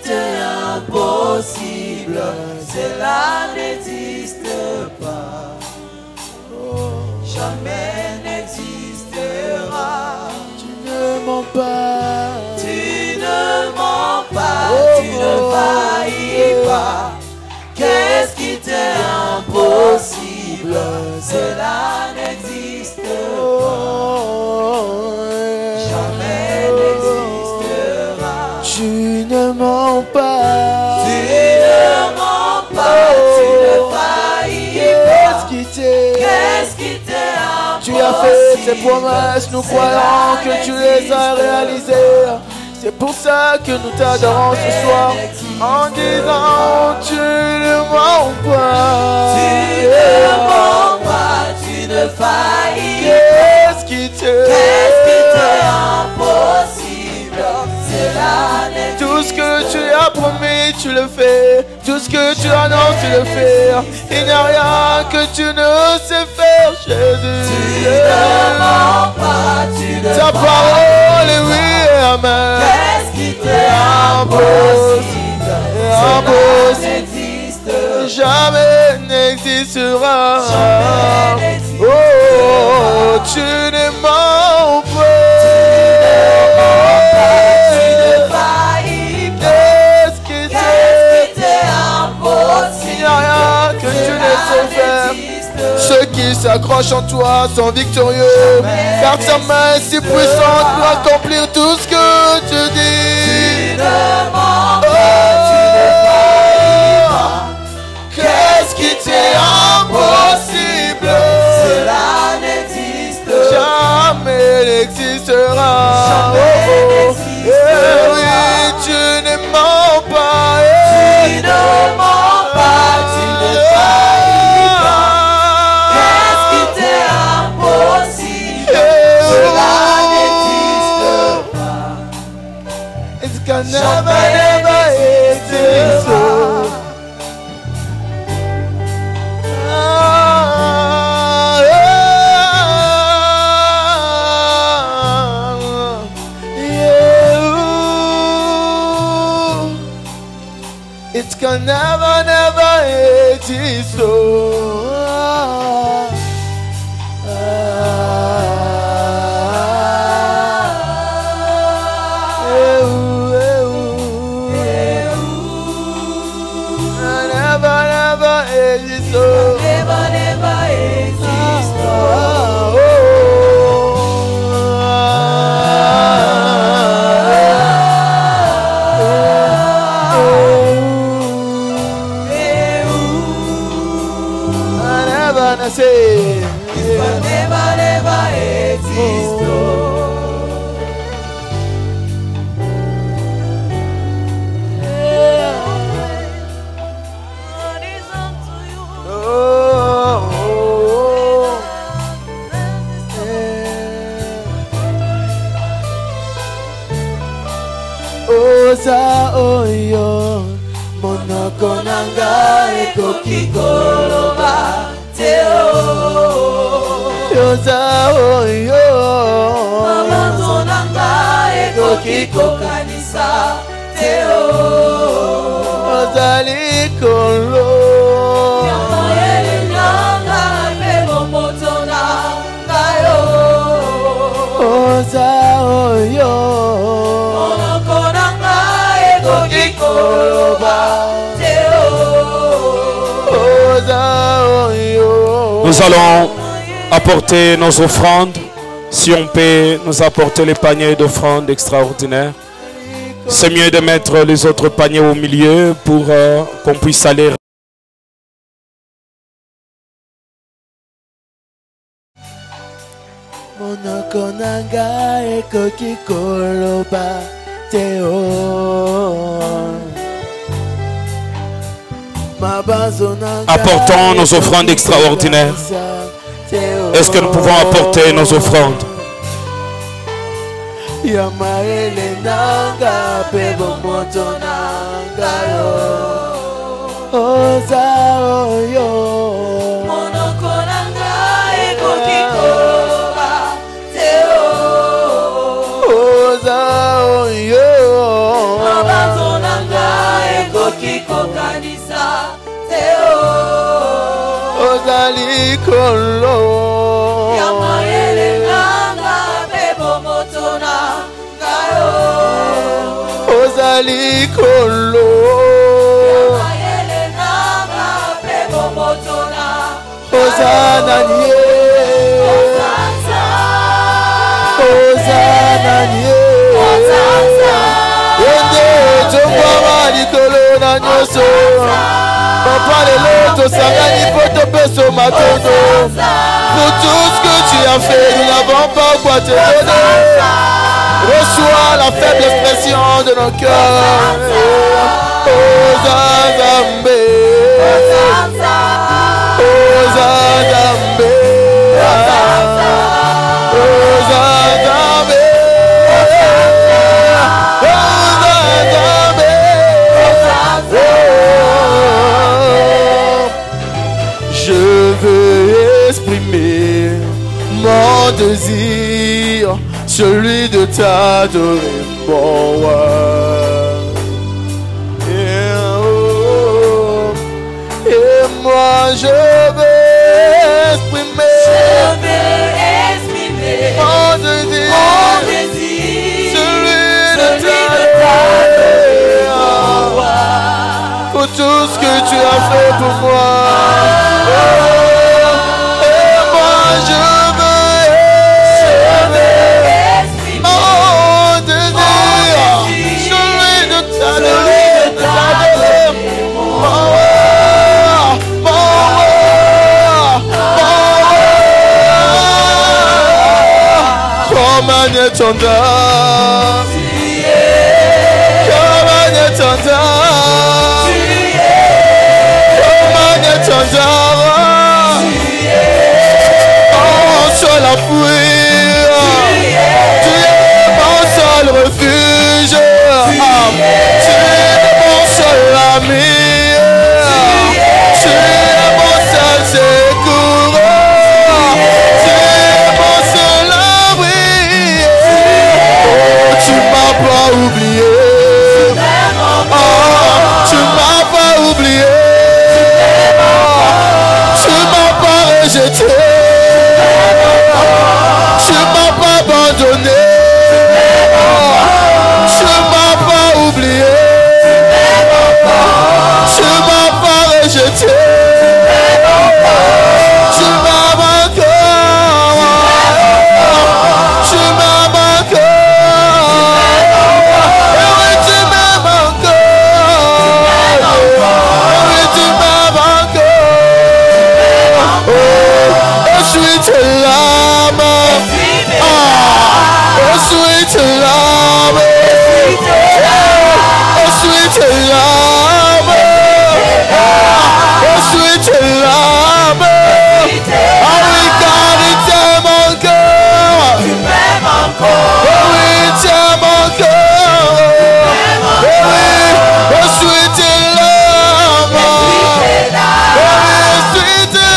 t'est impossible, cela n'existe pas. Jamais n'existera. Tu ne mens pas. Tu ne mens pas, tu ne faillis pas. Qu'est-ce qui t'est impossible? Cela n'existe pas. Jamais n'existera. Tu ne mens pas. Tu ne mens pas, tu ne faillis pas. Qu'est-ce qui t'est impossible? Tu as fait ces promesses, nous croyons que tu les as réalisées. C'est pour ça que nous t'adorons ce soir en disant tu ne mens pas. Tu ne mens pas, tu ne faillis pas. Qu'est-ce qui t'est impossible? Cela n'existe pas. Tout ce que tu as promis, tu le fais. Tout ce que tu annonces, tu le fais. Il n'y a rien que tu ne sais faire, Jésus. Tu ne mens pas, tu ne Ta parole est oui et amen. Qu'est-ce qui t'est impossible? Jamais n'existera. Oh, tu ne mens pas. Tu ne faillis pas. Qu'est-ce qui t'est impossible? Il n'y a rien que tu ne sais faire. Ceux qui s'accrochent en toi sont victorieux, car ta main est si puissante pour accomplir tout ce que tu dis. Tu ne mens pas, tu ne faillis pas. Qu'est-ce qui t'est impossible? Cela n'existe jamais n'existera. Eh oui, tu ne mens pas. Tu ne mens pas, tu ne faillis pas. Qu'est-ce qui t'est impossible? Cela n'existe pas. It can never, never exist. It can never, never exist. Never, never exist. Never, never exist. Say, never, never exist. Oza oyo monoko nanga ekoki koloba teo. Oza oyo mabanzo nanga ekoki kokanisa teo. Ozali kolo yamayele nanga pebo moto nanga yo. Oza oyo monoko nanga ekoki koloba teo. Oza oyo. Nous allons apporter nos offrandes. Si on peut nous apporter les paniers d'offrandes extraordinaires. C'est mieux de mettre les autres paniers au milieu pour qu'on puisse aller. Apportons nos offrandes extraordinaires. Est-ce que nous pouvons apporter nos offrandes? likolo ozali likolo ozananie ozananie yende tongwama likolo na nyonso papa lelo tosangani po topeso matondo pour tout ce que tu as fait nous n'avons pas quoi te donner. Reçois la faible expression de nos cœurs. Ozazambe Ozazambe Ozazambe Je veux exprimer mon désir, celui de t'adorer, mon roi. Et moi je veux exprimer mon désir, celui de t'adorer, pour tout ce que tu as fait pour moi. Et moi je Tanda, Kamanya Tanda, Kamanya Tanda, oh seul appui, tu es mon seul refuge, tu es mon seul ami, tu es mon seul secours. Tu m'as pas oublié, tu m'as pas oublié, tu m'as pas rejeté, tu m'as pas abandonné, tu m'as pas oublié, tu m'as pas rejeté, tu m'as manqué, tu m'as manqué. Sweet love, oh sweet love, oh sweet love, oh sweet love, oh oui car il t'aime encore, oh oui t'aime encore, oh oui, oh sweet love, oh oui sweet love.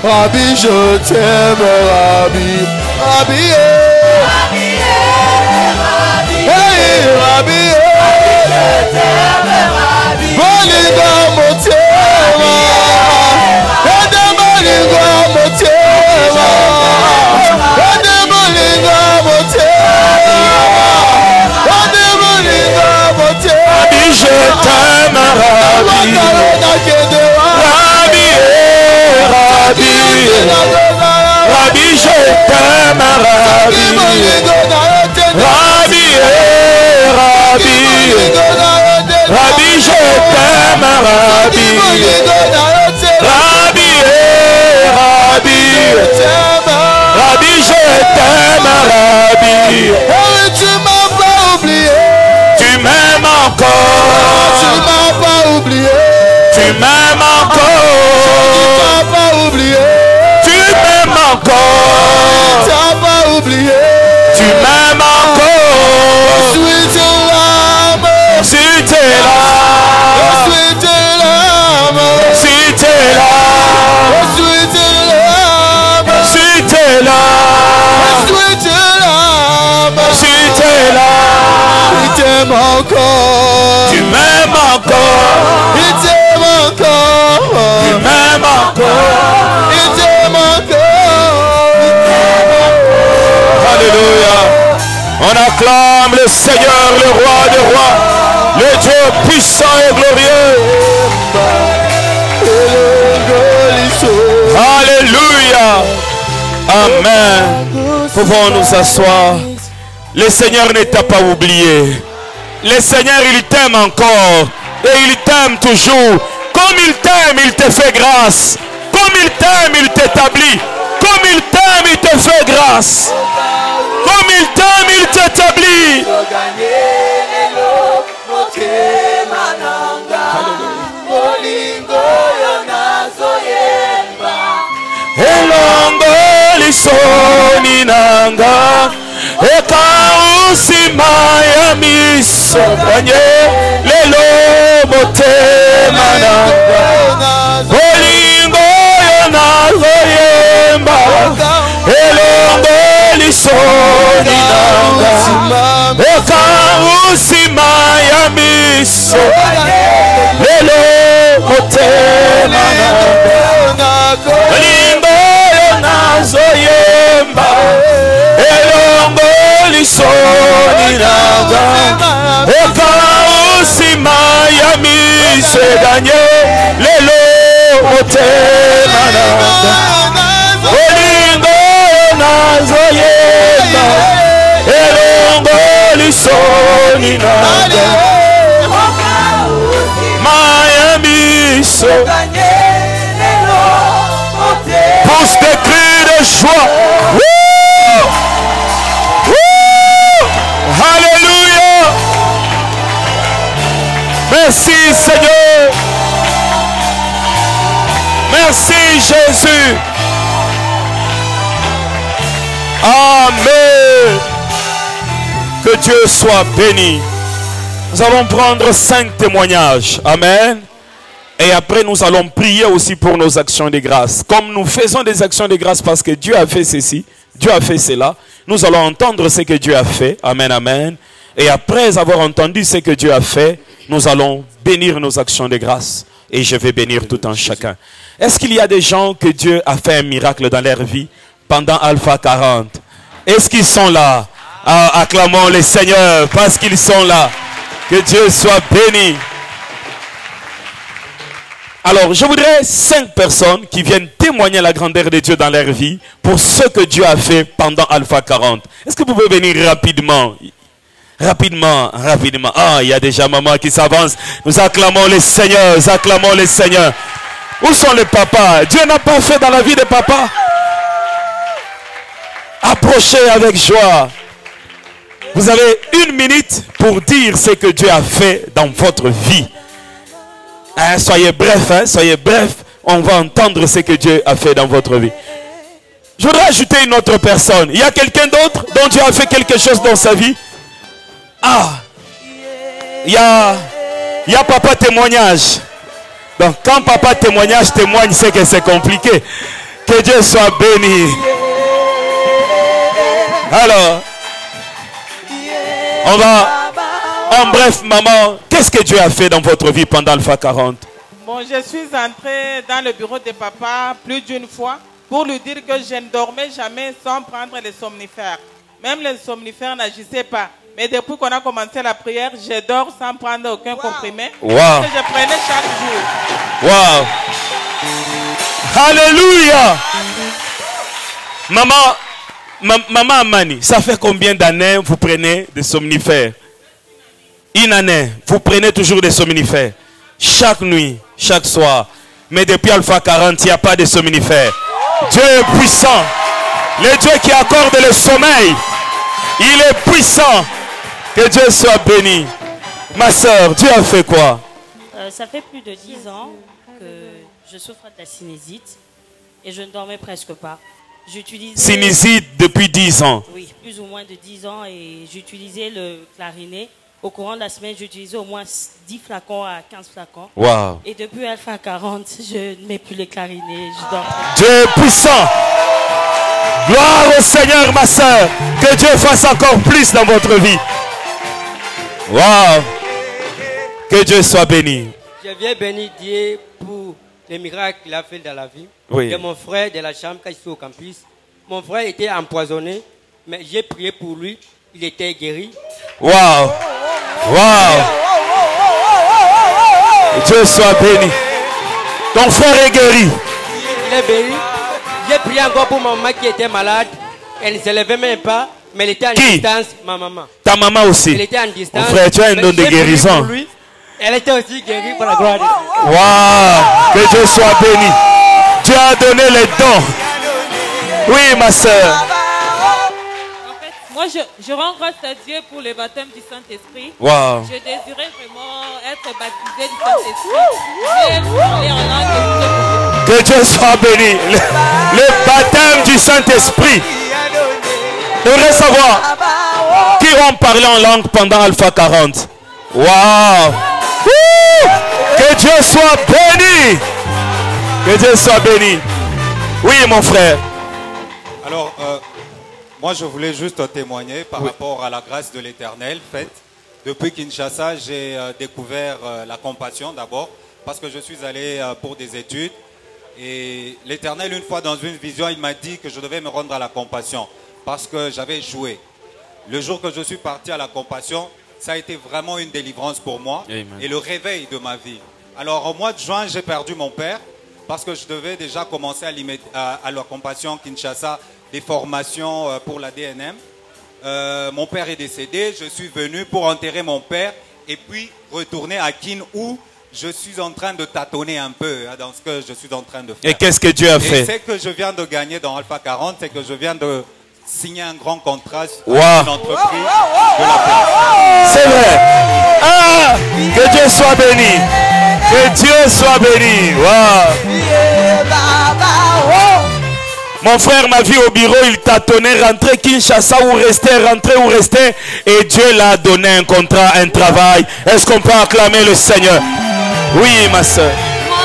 Rabbi, je t'aime, Rabbi, Rabbi, hey, Rabbi, je t'aime, Rabbi, Bolingo motema, Ede Bolingo motema, Ede Bolingo motema, Ede Bolingo motema, Rabbi, je t'aime, Rabbi, Rabbi, je t'aime, Rabbi, Rabbi, Rabbi, je t'aime, Rabbi, Rabbi, Rabbi, je t'aime, Rabbi. Tu m'as pas oublié, tu m'aimes encore, tu m'as pas oublié, tu m'aimes encore, tu m'as pas oublié. Encore, t'as pas oublié, tu m'aimes encore, sweet love, si t'es là, sweet love, si t'es là, sweet love, encore. Tu m'aimes encore. Il t'aime encore. Tu m'aimes encore. Il t'aime encore. Alléluia. On acclame le Seigneur, le roi des rois, le Dieu puissant et glorieux. Alléluia. Amen. Pouvons nous asseoir. Le Seigneur ne t'a pas oublié. Le Seigneur, il t'aime encore. Et il t'aime toujours. Comme il t'aime, il te fait grâce. Comme il t'aime, il t'établit. Comme il t'aime, il te fait grâce. Comme il t'aime, il t'établit. Elongo lisoni nanga eka usima ya miso kanye lelo motema nanga olingo yona zoyemba elongo lisoni nanga eka usima ya miso lelo motema nanga olingo yona zoyemba elongo lisoni nanga eka usima ya miso eganye lelo motema nanga olingo yona zoyemba elongo lisoni nanga maya miso. Pousse des cris de joie. Woo! Woo! Alléluia. Merci Seigneur. Merci Jésus. Amen. Que Dieu soit béni. Nous allons prendre 5 témoignages. Amen. Et après, nous allons prier aussi pour nos actions de grâce. Comme nous faisons des actions de grâce parce que Dieu a fait ceci, Dieu a fait cela, nous allons entendre ce que Dieu a fait. Amen, amen. Et après avoir entendu ce que Dieu a fait, nous allons bénir nos actions de grâce. Et je vais bénir tout un chacun. Est-ce qu'il y a des gens que Dieu a fait un miracle dans leur vie pendant Alpha 40? Est-ce qu'ils sont là? Acclamons les Seigneurs parce qu'ils sont là. Que Dieu soit béni. Alors, je voudrais 5 personnes qui viennent témoigner la grandeur de Dieu dans leur vie pour ce que Dieu a fait pendant Alpha 40. Est-ce que vous pouvez venir rapidement? Rapidement, rapidement. Ah, il y a déjà maman qui s'avance. Nous acclamons les seigneurs, acclamons les seigneurs. Où sont les papas? Dieu n'a pas fait dans la vie des papas. Approchez avec joie. Vous avez 1 minute pour dire ce que Dieu a fait dans votre vie. Hein, soyez bref, hein, soyez bref. On va entendre ce que Dieu a fait dans votre vie. Je voudrais ajouter une autre personne. Il y a quelqu'un d'autre dont Dieu a fait quelque chose dans sa vie? Ah, il y a papa témoignage. Donc quand papa témoigne, c'est que c'est compliqué. Que Dieu soit béni. Alors, on va... En bref, maman, qu'est-ce que Dieu a fait dans votre vie pendant Alpha 40? Bon, je suis entrée dans le bureau de papa plus d'une fois pour lui dire que je ne dormais jamais sans prendre les somnifères. Même les somnifères n'agissaient pas. Mais depuis qu'on a commencé la prière, je dors sans prendre aucun comprimé. Wow. Que je prenais chaque jour. Wow. Alléluia. Maman Amani, ça fait combien d'années vous prenez des somnifères? 1 année, vous prenez toujours des somnifères. Chaque nuit, chaque soir. Mais depuis Alpha 40, il n'y a pas de somnifères. Dieu est puissant. Le Dieu qui accorde le sommeil, il est puissant. Que Dieu soit béni. Ma soeur, Dieu a fait quoi? Ça fait plus de 10 ans que je souffre de la sinusite et je ne dormais presque pas. Sinusite depuis 10 ans? Oui, plus ou moins de 10 ans et j'utilisais le clarinet. Au courant de la semaine, j'utilisais au moins 10 flacons à 15 flacons. Wow. Et depuis Alpha 40, je ne mets plus les clarinets, je dors. Dieu est puissant. Gloire au Seigneur, ma soeur. Que Dieu fasse encore plus dans votre vie. Wow. Que Dieu soit béni. Je viens bénir Dieu pour les miracles qu'il a fait dans la vie. Oui. De mon frère de la chambre quand je suis au campus. Mon frère était empoisonné, mais j'ai prié pour lui. Il était guéri. Waouh! Waouh! Dieu soit béni. Ton frère est guéri. Il est béni. J'ai prié encore pour ma maman qui était malade. Elle ne se levait même pas, mais elle était en distance, ma maman. Ta maman aussi. Elle était en distance. Mon frère, tu as un don de guérison. Lui. Elle était aussi guérie pour la gloire de Dieu. Waouh! Que Dieu soit béni. Dieu a donné les dons. Oui, ma soeur. Moi, je rends grâce à Dieu pour le baptême du Saint-Esprit. Wow. Je désirais vraiment être baptisé du Saint-Esprit. J'ai parlé en langue. Que Dieu soit béni. Le baptême du Saint-Esprit. J'aimerais savoir qui ont parlé en langue pendant Alpha 40. Wow. Que Dieu soit béni. Que Dieu soit béni. Oui, mon frère. Alors, moi, je voulais juste témoigner par rapport à la grâce de l'Éternel faite. Depuis Kinshasa, j'ai découvert la compassion d'abord, parce que je suis allé pour des études. Et l'Éternel, une fois dans une vision, il m'a dit que je devais me rendre à la compassion, parce que j'avais joué. Le jour que je suis parti à la compassion, ça a été vraiment une délivrance pour moi. Amen. Et le réveil de ma vie. Alors, au mois de juin, j'ai perdu mon père, parce que je devais déjà commencer à la compassion Kinshasa, des formations pour la DNM. Mon père est décédé, je suis venu pour enterrer mon père et puis retourner à Kin où je suis en train de tâtonner un peu dans ce que je suis en train de faire. Et qu'est-ce que Dieu a fait? Et c'est que je viens de gagner dans Alpha 40, c'est que je viens de signer un grand contrat avec une entreprise de la paix. C'est vrai. Ah, que Dieu soit béni. Que Dieu soit béni. Wow. Mon frère m'a vu au bureau, il tâtonnait, rentrer Kinshasa ou rester, et Dieu l'a donné un contrat, un travail. Est-ce qu'on peut acclamer le Seigneur? Oui, ma soeur. Moi,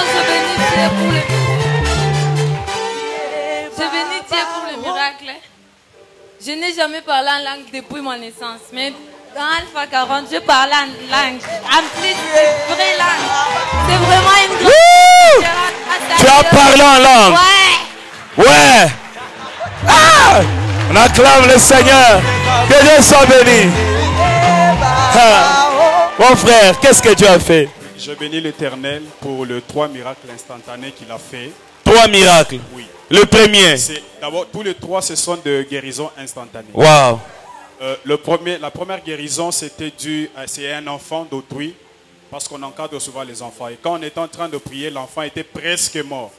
je bénis Dieu pour le miracle. Je n'ai jamais parlé en langue depuis ma naissance, mais dans Alpha 40, je parle en langue, en plus de vraie langue. C'est vraiment une grande... Tu as parlé en langue? Ouais. Ouais. Ah! On acclame le Seigneur. Que Dieu soit béni. Ah. Mon frère, qu'est-ce que Dieu a fait? Je bénis l'Éternel pour les 3 miracles instantanés qu'il a fait. 3 miracles? Oui. Le premier? D'abord, tous les 3, ce sont de guérisons instantanées. Wow. La première guérison, c'est un enfant d'autrui, parce qu'on encadre souvent les enfants. Et quand on était en train de prier, l'enfant était presque mort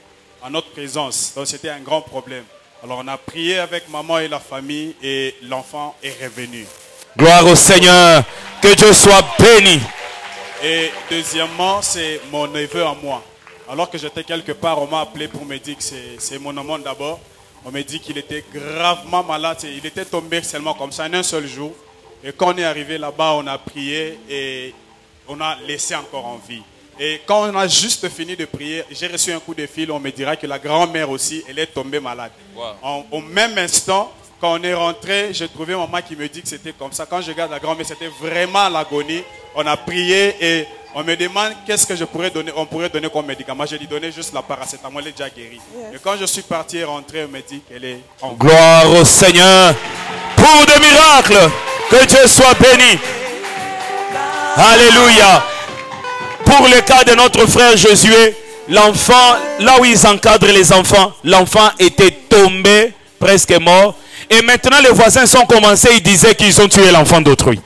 en notre présence. Donc c'était un grand problème. Alors on a prié avec maman et la famille et l'enfant est revenu. Gloire au Seigneur. Que Dieu soit béni. Et deuxièmement, c'est mon neveu à moi. Alors que j'étais quelque part, on m'a appelé pour me dire que c'est mon amant d'abord. On m'a dit qu'il était gravement malade. Il était tombé seulement comme ça en un seul jour. Et quand on est arrivé là-bas, on a prié et on a laissé encore en vie. Et quand on a juste fini de prier, j'ai reçu un coup de fil, on me dira que la grand-mère aussi, elle est tombée malade. Wow. Au même instant, quand on est rentré, j'ai trouvé maman qui me dit que c'était comme ça. Quand je regarde la grand-mère, c'était vraiment l'agonie. On a prié et on me demande qu'est-ce que je pourrais donner, on pourrait donner comme médicament. Je lui donnais juste la paracétamol, elle est déjà guérie. Yes. Et quand je suis parti et rentré, on me dit qu'elle est en vie. Gloire au Seigneur pour des miracles. Que Dieu soit béni. Alléluia. Pour le cas de notre frère Josué, l'enfant, là où ils encadrent les enfants, l'enfant était tombé, presque mort. Et maintenant, les voisins sont commencés, ils disaient qu'ils ont tué l'enfant d'autrui.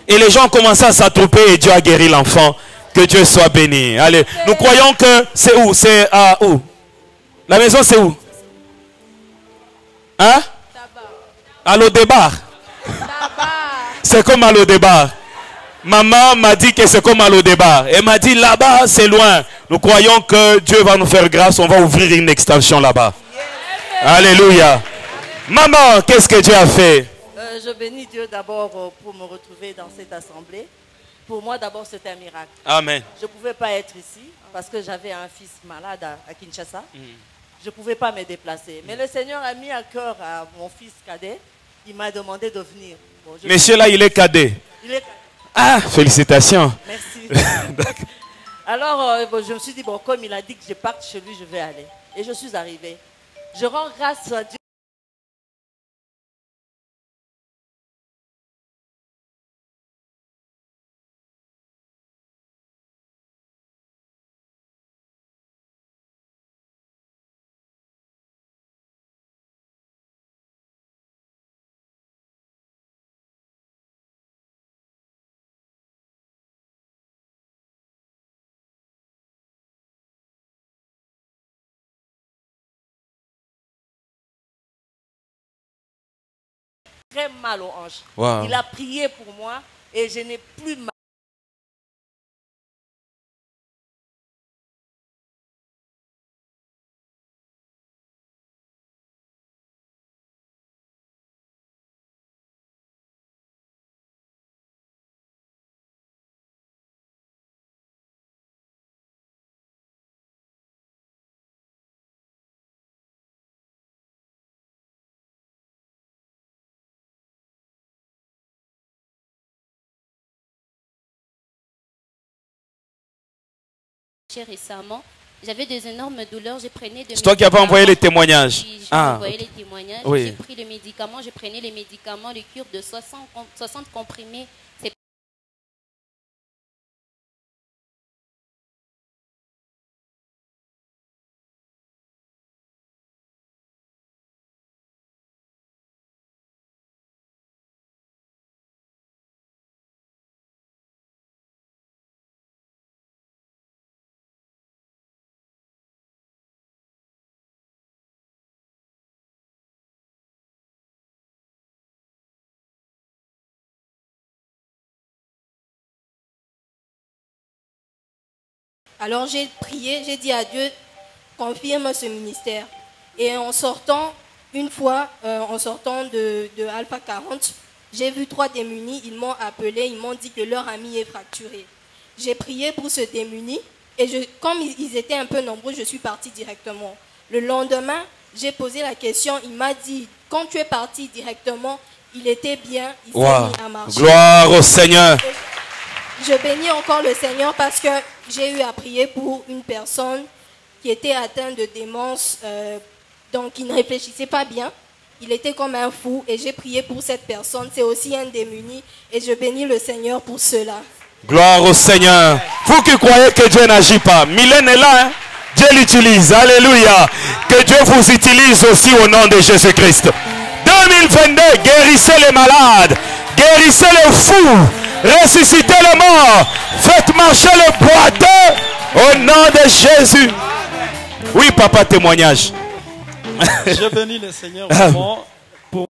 Et les gens ont commencé à s'attrouper et Dieu a guéri l'enfant. Que Dieu soit béni. Allez, nous croyons que c'est où? C'est à où? La maison, c'est où? Hein? À l'Odebar. C'est comme à l'Odebar. Maman m'a dit que c'est comme à l'Odebar. Elle m'a dit là-bas, c'est loin. Nous croyons que Dieu va nous faire grâce. On va ouvrir une extension là-bas. Alléluia. Maman, qu'est-ce que Dieu a fait? Je bénis Dieu d'abord pour me retrouver dans cette assemblée. Pour moi, d'abord, c'était un miracle. Amen. Je ne pouvais pas être ici parce que j'avais un fils malade à Kinshasa. Je ne pouvais pas me déplacer. Mais le Seigneur a mis à cœur à mon fils cadet. Il m'a demandé de venir. Bon, monsieur là, il est cadet. Il est... Ah, félicitations. Merci. Alors, je me suis dit, bon, comme il a dit que je parte chez lui, je vais aller. Et je suis arrivée. Je rends grâce à Dieu. Très mal aux hanches. Wow. Il a prié pour moi et je n'ai plus mal. Récemment, j'avais des énormes douleurs, je prenais des C'est toi qui avais envoyé les témoignages. J'ai Ah, envoyé okay. les témoignages, Oui. j'ai pris les médicaments, je prenais les médicaments, les cures de 60 comprimés. Alors j'ai prié, j'ai dit à Dieu, confirme ce ministère. Et en sortant, une fois, en sortant de Alpha 40, j'ai vu 3 démunis, ils m'ont appelé, ils m'ont dit que leur ami est fracturé. J'ai prié pour ce démuni et comme ils étaient un peu nombreux, je suis partie directement. Le lendemain, j'ai posé la question, il m'a dit, quand tu es parti directement, il était bien, il s'est mis à marcher. Gloire au Seigneur. Je bénis encore le Seigneur parce que j'ai eu à prier pour une personne qui était atteinte de démence, donc il ne réfléchissait pas bien. Il était comme un fou et j'ai prié pour cette personne. C'est aussi un démuni et je bénis le Seigneur pour cela. Gloire au Seigneur. Vous qui croyez que Dieu n'agit pas, Mylène est là, hein? Dieu l'utilise. Alléluia. Que Dieu vous utilise aussi au nom de Jésus-Christ. 2022, guérissez les malades, guérissez les fous, ressuscitez les morts, faites marcher les boiteux au nom de Jésus. Oui, papa, témoignage. Je bénis le Seigneur vraiment pour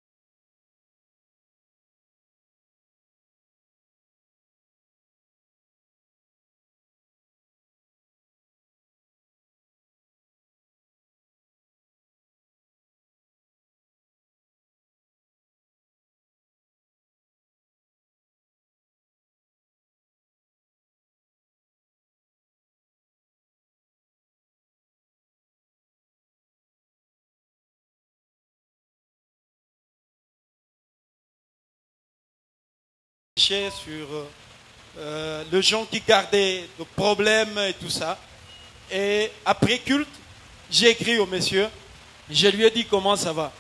sur le gens qui gardaient des problèmes et tout ça. Et après culte, j'ai écrit au monsieur, je lui ai dit comment ça va.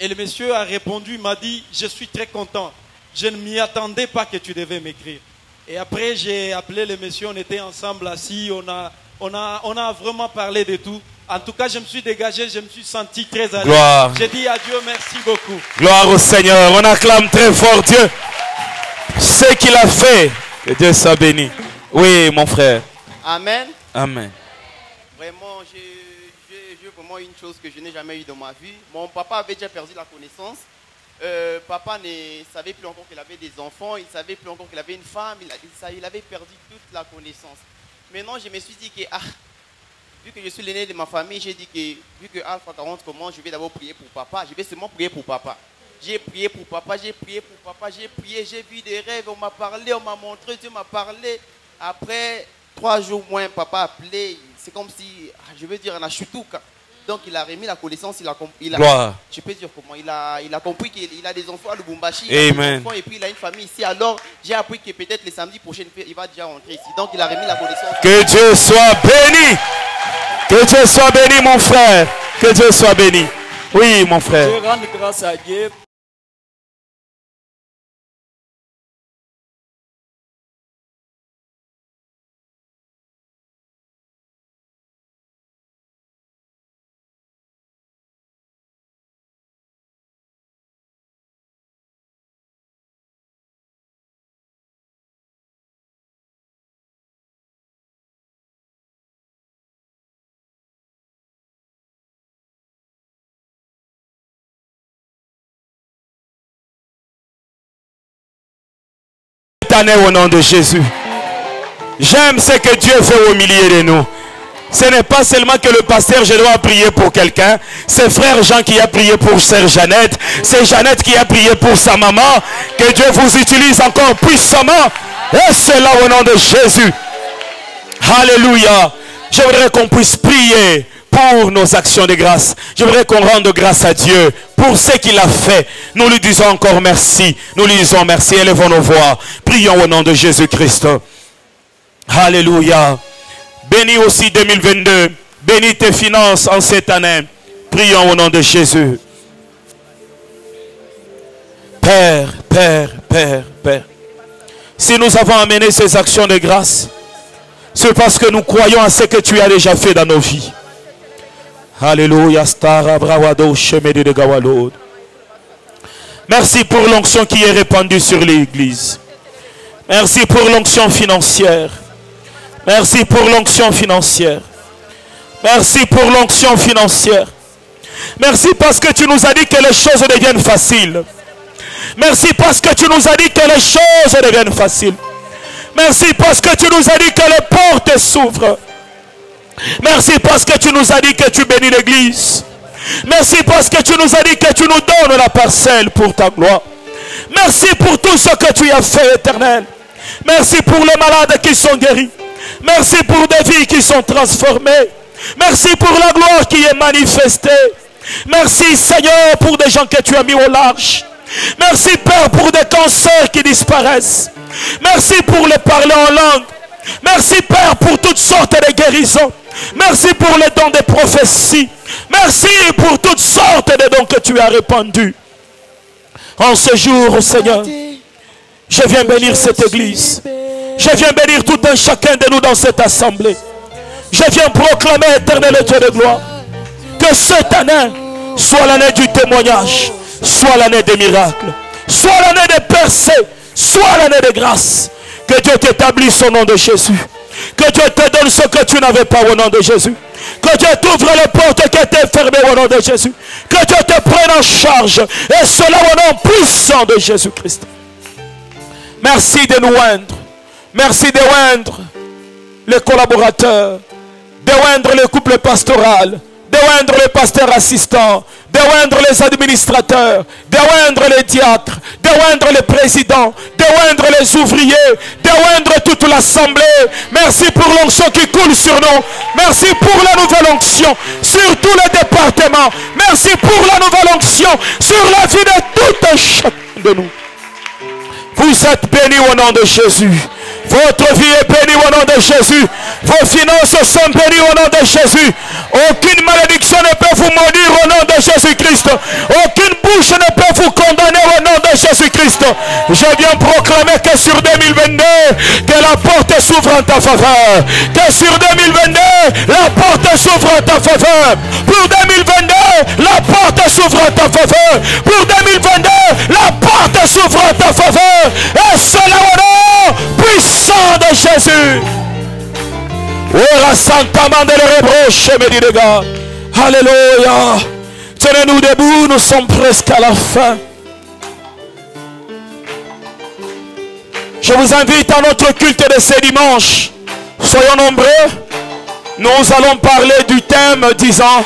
Et le monsieur a répondu, il m'a dit, je suis très content. Je ne m'y attendais pas que tu devais m'écrire. Et après, j'ai appelé le monsieur, on était ensemble assis, on a vraiment parlé de tout. En tout cas, je me suis dégagé, je me suis senti très à l'aise. J'ai dit à Dieu, merci beaucoup. Gloire au Seigneur. On acclame très fort Dieu. Ce qu'il a fait, que Dieu soit béni. Oui, mon frère. Amen. Amen. Vraiment, j'ai vraiment une chose que je n'ai jamais eue dans ma vie. Mon papa avait déjà perdu la connaissance. Papa ne savait plus encore qu'il avait des enfants. Il ne savait plus encore qu'il avait une femme. Il avait perdu toute la connaissance. Maintenant, je me suis dit que, vu que je suis l'aîné de ma famille, j'ai dit que, vu que Alpha 40 commence, je vais d'abord prier pour papa. Je vais seulement prier pour papa. J'ai prié pour papa, j'ai prié pour papa, j'ai prié, j'ai vu des rêves, on m'a parlé, on m'a montré, Dieu m'a parlé. Après 3 jours moins, papa a appelé, c'est comme si, je veux dire, on a chutouka. Donc il a remis la connaissance, Gloire. je peux dire comment, il a compris qu'il a des enfants à Lubumbashi, Amen. et puis il a une famille ici. Alors j'ai appris que peut-être les samedis prochains, il va déjà rentrer ici. Donc il a remis la connaissance. Que Dieu soit béni. Que Dieu soit béni, mon frère. Que Dieu soit béni. Oui, mon frère. Je rends grâce à Dieu. Année au nom de Jésus. J'aime ce que Dieu fait au milieu de nous. Ce n'est pas seulement que le pasteur, je dois prier pour quelqu'un. C'est frère Jean qui a prié pour sœur Jeannette. C'est Jeannette qui a prié pour sa maman. Que Dieu vous utilise encore puissamment. Et cela au nom de Jésus. Alléluia. Je voudrais qu'on puisse prier pour nos actions de grâce. Je voudrais qu'on rende grâce à Dieu pour ce qu'il a fait. Nous lui disons encore merci. Nous lui disons merci. Élevons nos voix. Prions au nom de Jésus-Christ. Alléluia. Bénis aussi 2022. Bénis tes finances en cette année. Prions au nom de Jésus. Père, Père, Père, Père. Si nous avons amené ces actions de grâce, c'est parce que nous croyons à ce que tu as déjà fait dans nos vies. Alléluia. Merci pour l'onction qui est répandue sur l'église. Merci pour l'onction financière. Merci pour l'onction financière. Merci pour l'onction financière. Merci parce que tu nous as dit que les choses deviennent faciles. Merci parce que tu nous as dit que les choses deviennent faciles. Merci parce que tu nous as dit que les portes s'ouvrent. Merci parce que tu nous as dit que tu bénis l'église. Merci parce que tu nous as dit que tu nous donnes la parcelle pour ta gloire. Merci pour tout ce que tu as fait, Éternel. Merci pour les malades qui sont guéris. Merci pour des vies qui sont transformées. Merci pour la gloire qui est manifestée. Merci, Seigneur, pour des gens que tu as mis au large. Merci, Père, pour des cancers qui disparaissent. Merci pour les parler en langue. Merci, Père, pour toutes sortes de guérisons. Merci pour les dons de prophétie. Merci pour toutes sortes de dons que tu as répandus. En ce jour, Seigneur, je viens bénir cette église. Je viens bénir tout un chacun de nous dans cette assemblée. Je viens proclamer, Éternel Dieu de gloire, que cette année soit l'année du témoignage, soit l'année des miracles, soit l'année des percées, soit l'année de grâce. Que Dieu t'établisse au nom de Jésus. Que Dieu te donne ce que tu n'avais pas au nom de Jésus. Que Dieu t'ouvre les portes qui étaient fermées au nom de Jésus. Que Dieu te prenne en charge. Et cela au nom puissant de Jésus-Christ. Merci de nous oindre. Merci de oindre les collaborateurs. De oindre le couple pastoral. De oindre les pasteurs assistants. De oindre les administrateurs. De oindre les diacres. De oindre les présidents. De oindre les ouvriers. De oindre toute l'assemblée. Merci pour l'onction qui coule sur nous. Merci pour la nouvelle onction sur tous les départements. Merci pour la nouvelle onction sur la vie de tout un chacun de nous. Vous êtes bénis au nom de Jésus. Votre vie est bénie au nom de Jésus. Vos finances sont bénies au nom de Jésus. Aucune malédiction ne peut vous maudire au nom de Jésus-Christ. Aucune bouche ne peut vous condamner au nom de Jésus-Christ. Je viens proclamer que sur 2022, que la porte s'ouvre en ta faveur. Que sur 2022, la porte s'ouvre en ta faveur. Pour 2022, la porte s'ouvre en ta faveur. Pour 2022, la porte s'ouvre en ta faveur. Et cela au nom puissant de Jésus. Alléluia. Tenez-nous debout, nous sommes presque à la fin. Je vous invite à notre culte de ce dimanche. Soyons nombreux. Nous allons parler du thème disant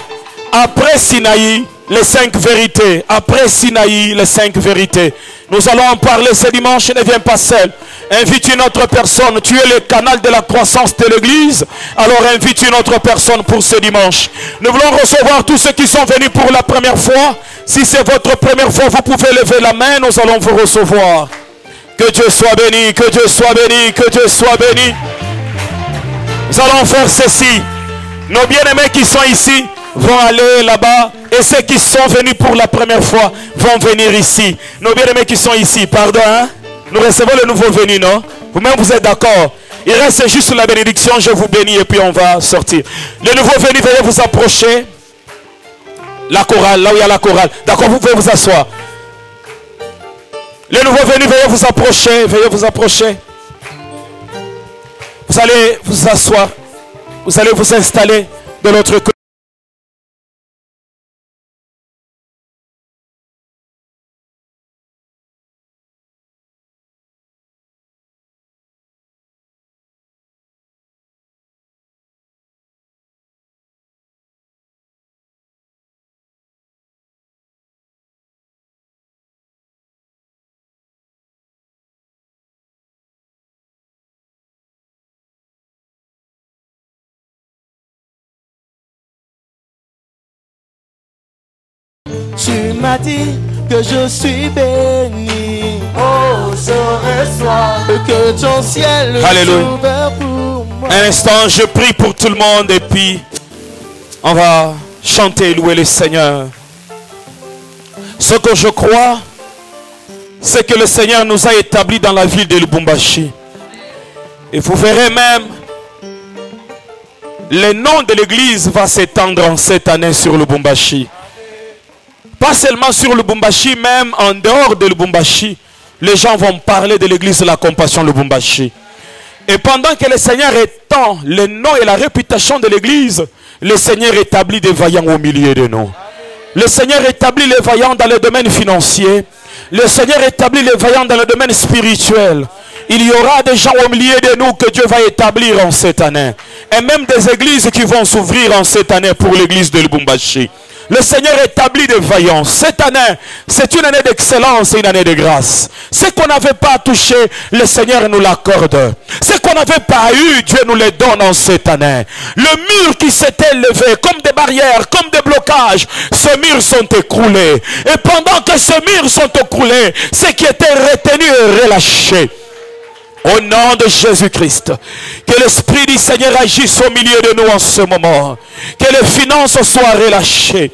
après Sinaï, les 5 vérités. Après Sinaï, les 5 vérités. Nous allons en parler ce dimanche. Ne viens pas seul. Invite une autre personne. Tu es le canal de la croissance de l'église. Alors invite une autre personne pour ce dimanche. Nous voulons recevoir tous ceux qui sont venus pour la première fois. Si c'est votre première fois, vous pouvez lever la main. Nous allons vous recevoir. Que Dieu soit béni, que Dieu soit béni, que Dieu soit béni. Nous allons faire ceci. Nos bien-aimés qui sont ici vont aller là-bas. Et ceux qui sont venus pour la première fois vont venir ici. Nos bien-aimés qui sont ici, pardon. Hein? Nous recevons le nouveau venu, non? Vous-même, vous êtes d'accord? Il reste juste la bénédiction. Je vous bénis et puis on va sortir. Les nouveaux venus, veuillez vous approcher. La chorale, là où il y a la chorale. D'accord, vous pouvez vous asseoir. Les nouveaux venus, veuillez vous approcher. Veuillez vous approcher. Vous allez vous asseoir. Vous allez vous installer de l'autre côté. Tu m'as dit que je suis béni. Oh, je reçois que ton ciel est ouvert pour moi. Un instant, je prie pour tout le monde et puis on va chanter et louer le Seigneur. Ce que je crois, c'est que le Seigneur nous a établis dans la ville de Lubumbashi. Et vous verrez même, le nom de l'église va s'étendre en cette année sur Lubumbashi. Pas seulement sur Lubumbashi, même en dehors de Lubumbashi, les gens vont parler de l'église de la compassion Lubumbashi. Et pendant que le Seigneur étend le nom et la réputation de l'église, le Seigneur établit des vaillants au milieu de nous. Le Seigneur établit les vaillants dans le domaine financier. Le Seigneur établit les vaillants dans le domaine spirituel. Il y aura des gens au milieu de nous que Dieu va établir en cette année. Et même des églises qui vont s'ouvrir en cette année pour l'église de Lubumbashi. Le Seigneur établit des vaillants. Cette année, c'est une année d'excellence et une année de grâce. Ce qu'on n'avait pas touché, le Seigneur nous l'accorde. Ce qu'on n'avait pas eu, Dieu nous les donne en cette année. Le mur qui s'était levé, comme des barrières, comme des blocages, ces murs sont écroulés. Et pendant que ces murs sont écroulés, ce qui était retenu est relâché. Au nom de Jésus-Christ, que l'Esprit du Seigneur agisse au milieu de nous en ce moment. Que les finances soient relâchées.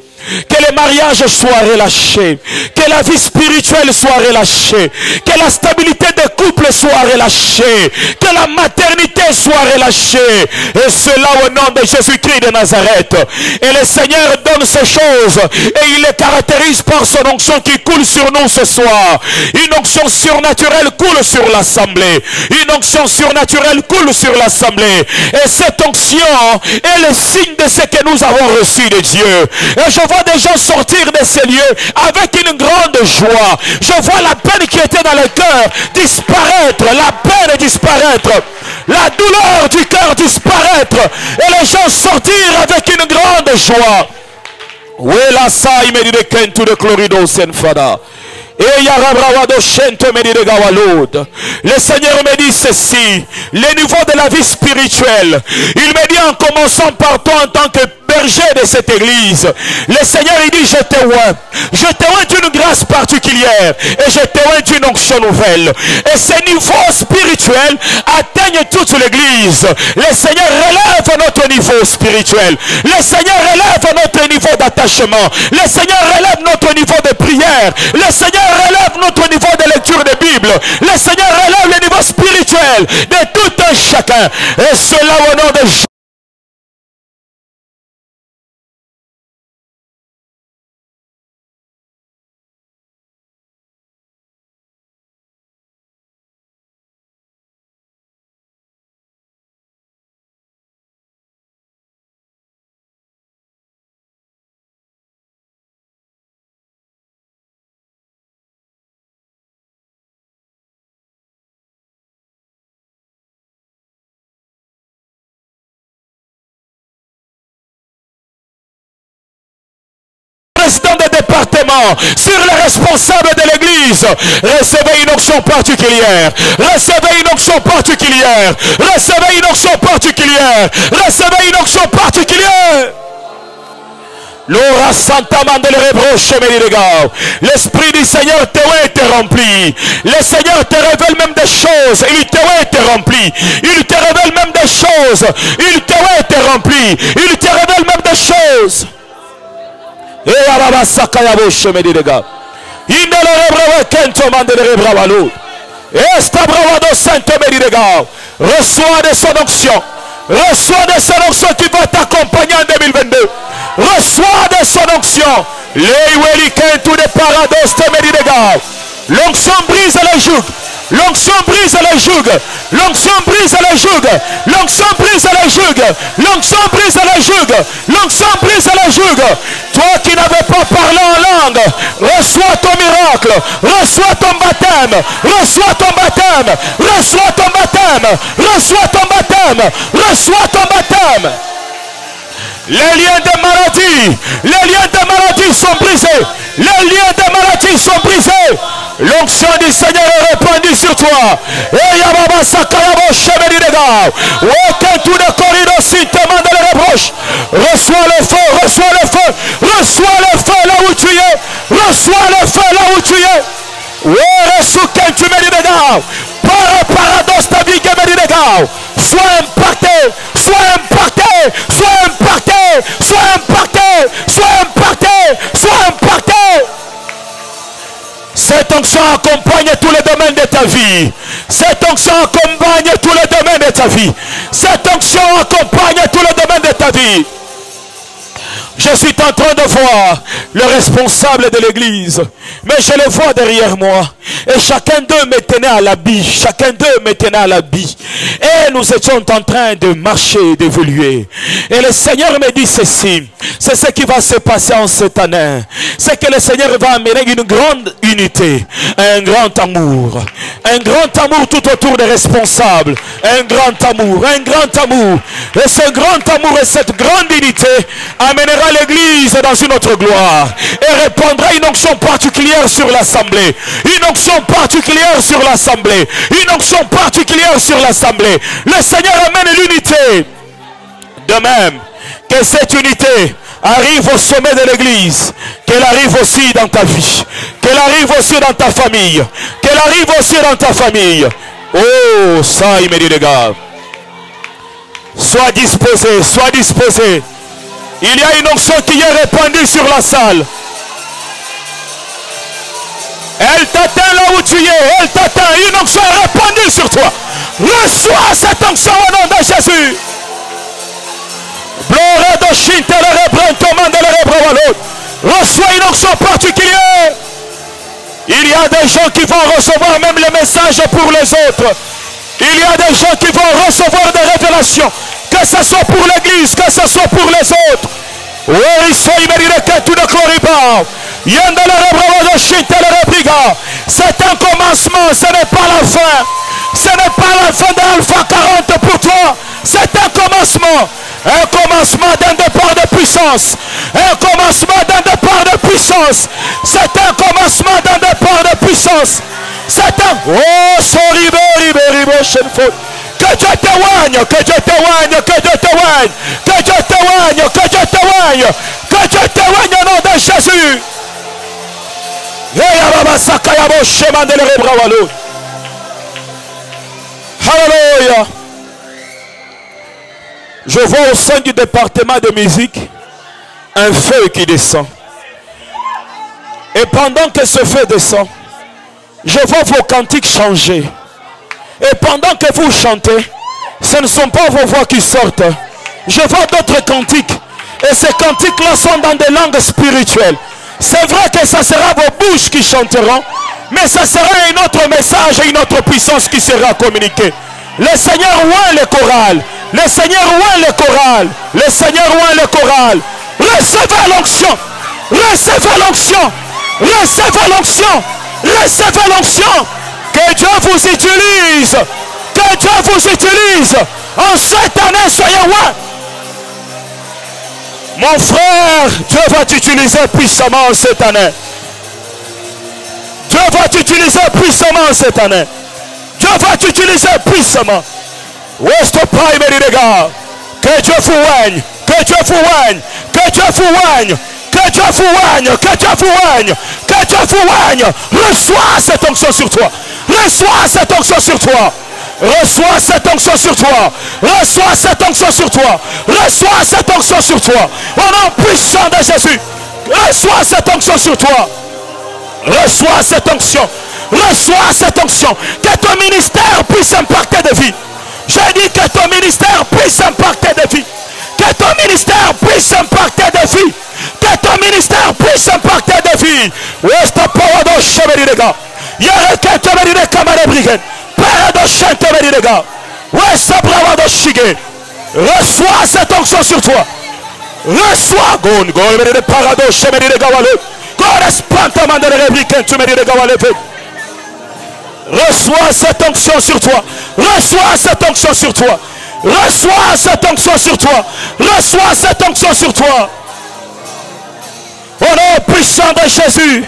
Que les mariages soient relâchés. Que la vie spirituelle soit relâchée. Que la stabilité des couples soit relâchée. Que la maternité soit relâchée. Et cela au nom de Jésus-Christ de Nazareth. Et le Seigneur donne ces choses. Et il les caractérise par son onction qui coule sur nous ce soir. Une onction surnaturelle coule sur l'assemblée. Une onction surnaturelle coule sur l'assemblée. Et cette onction est le signe de ce que nous avons reçu de Dieu. Et je vois des gens sortir de ces lieux avec une grande joie. Je vois la peine qui était dans le cœur disparaître. La peine disparaître. La douleur du cœur disparaître. Et les gens sortir avec une grande joie. Wela sa imedi de kentu de chlorido senfada. Le Seigneur me dit ceci, le niveau de la vie spirituelle. Il me dit en commençant par toi en tant que berger de cette église. Le Seigneur il dit je t'oins. Je t'oins d'une grâce particulière et je t'oins d'une onction nouvelle. Et ce niveau spirituel atteigne toute l'église. Le Seigneur relève notre niveau spirituel. Le Seigneur relève notre niveau d'attachement. Le Seigneur relève notre niveau de prière. Le Seigneur relève notre niveau de lecture de Bible. Le Seigneur relève le niveau spirituel de tout un chacun. Et cela au nom de Jésus. directement sur les responsables de l'église. Recevez une onction particulière. Recevez une onction particulière. Recevez une onction particulière. Recevez une onction particulière. L'ora santa mandele rebroche merirega. L'esprit du Seigneur te été rempli. Le Seigneur te révèle même des choses. Il te été rempli. Il te révèle même des choses. Il te été rempli. Il te révèle même des choses. Et araba sakaya boche merirega. Indele rebroche kento mandele rebravalo. Esta bravado santo merirega. Reçois de son onction. Reçois de son onction qui va t'accompagner en 2022. Reçois de son onction. L'onction brise les jougs. L'onction brise les jougs. L'onction brise les jougs. L'onction brise les jougs. L'onction brise les jougs. L'onction brise les jougs. Toi qui n'avais pas parlé en langue, reçois ton miracle. Reçois ton baptême. Reçois ton baptême. Reçois ton baptême. Reçois ton baptême. Reçois ton baptême. Les liens de maladie, sont brisés. Les liens de maladie sont brisés. L'onction du Seigneur est répandue sur toi. Et Yababa Sakayabo Chemeridega. Aucun tout de corridor si te demande les reproches. Reçois le feu, reçois le feu. Reçois le feu là où tu es. Reçois le feu là où tu es. Reçois tu meridega. Par paradoxe ta vie que meridega. Sois impacté, sois impacté, sois impacté, sois impacté, sois impacté, sois impacté. Cette onction accompagne tous les domaines de ta vie. Cette onction accompagne tous les domaines de ta vie. Cette onction accompagne tous les domaines de ta vie. Je suis en train de voir le responsable de l'église, mais je le vois derrière moi. Et chacun d'eux me tenait à l'habit. Chacun d'eux me tenait à l'habit. Et nous étions en train de marcher, d'évoluer. Et le Seigneur me dit ceci. C'est ce qui va se passer en cette année. C'est que le Seigneur va amener une grande unité. Un grand amour. Un grand amour tout autour des responsables. Un grand amour. Un grand amour. Et ce grand amour et cette grande unité amènera l'église dans une autre gloire. Et répandra une onction particulière sur l'assemblée. Une onction particulière sur l'assemblée. Une onction particulière sur l'assemblée. Le Seigneur amène l'unité. De même que cette unité arrive au sommet de l'église, qu'elle arrive aussi dans ta vie, qu'elle arrive aussi dans ta famille, qu'elle arrive aussi dans ta famille. Oh, ça il me dit les gars. Sois disposé, sois disposé. Il y a une onction qui est répandue sur la salle. Elle t'atteint là où tu es. Elle t'atteint. Une onction est répandue sur toi. Reçois cette onction au nom de Jésus. Reçois une onction particulière. Il y a des gens qui vont recevoir même les messages pour les autres. Il y a des gens qui vont recevoir des révélations. Que ce soit pour l'église, que ce soit pour les autres. C'est un commencement, ce n'est pas la fin. Ce n'est pas la fin d'Alpha 40 pour toi. C'est un commencement. Un commencement d'un départ de puissance. Un commencement d'un départ de puissance. C'est un commencement d'un départ de puissance. C'est un... Oh, sorry, que Dieu t'éloigne, que Dieu t'éloigne, que Dieu t'éloigne, que Dieu t'éloigne, que Dieu t'éloigne, que Dieu t'éloigne au nom de Jésus. Alléluia. Je vois au sein du département de musique un feu qui descend. Et pendant que ce feu descend, je vois vos cantiques changer. Et pendant que vous chantez, ce ne sont pas vos voix qui sortent. Je vois d'autres cantiques. Et ces cantiques-là sont dans des langues spirituelles. C'est vrai que ça sera vos bouches qui chanteront, mais ça sera un autre message et une autre puissance qui sera communiquée. Le Seigneur oint le choral. Le Seigneur oint le choral. Le Seigneur oint le choral. Recevez l'onction. Recevez l'onction. Recevez l'onction. Recevez l'onction. Que Dieu vous utilise. Que Dieu vous utilise. En cette année, soyez loin. Mon frère, Dieu va t'utiliser puissamment en cette année. t'utiliser puissamment cette année. Dieu va t'utiliser puissamment. Ouest Pai, mes gars. Que Dieu vous règne. Que Dieu vous règne. Que Dieu vous règne. Que Dieu vous règne. Que Dieu vous règne. Que Dieu vous règne. Reçois cette onction sur toi. Reçois cette onction sur toi. Reçois cette onction sur toi. Reçois cette onction sur toi. Reçois cette onction sur toi. Au nom puissant de Jésus. Reçois cette onction sur toi. Reçois cette onction. Reçois cette onction. Que ton ministère puisse impacter de vie. J'ai dit que ton ministère puisse impacter de vie. Que ton ministère puisse impacter de vie. Que ton ministère puisse impacter de vie. Ouest Power de Chemeridega. Yareke Temeride Kamare Brigade. Père de Chantemeridega. Ouest Brava de Chige. Reçois cette onction sur toi. Reçois. Gon de Parado Chemeridega Wale. Correspondamment de la républicaine Temeridega Wale. Reçois cette onction sur toi. Reçois cette onction sur toi. Reçois cette onction sur toi. Reçois cette onction sur toi. Au nom puissant de Jésus.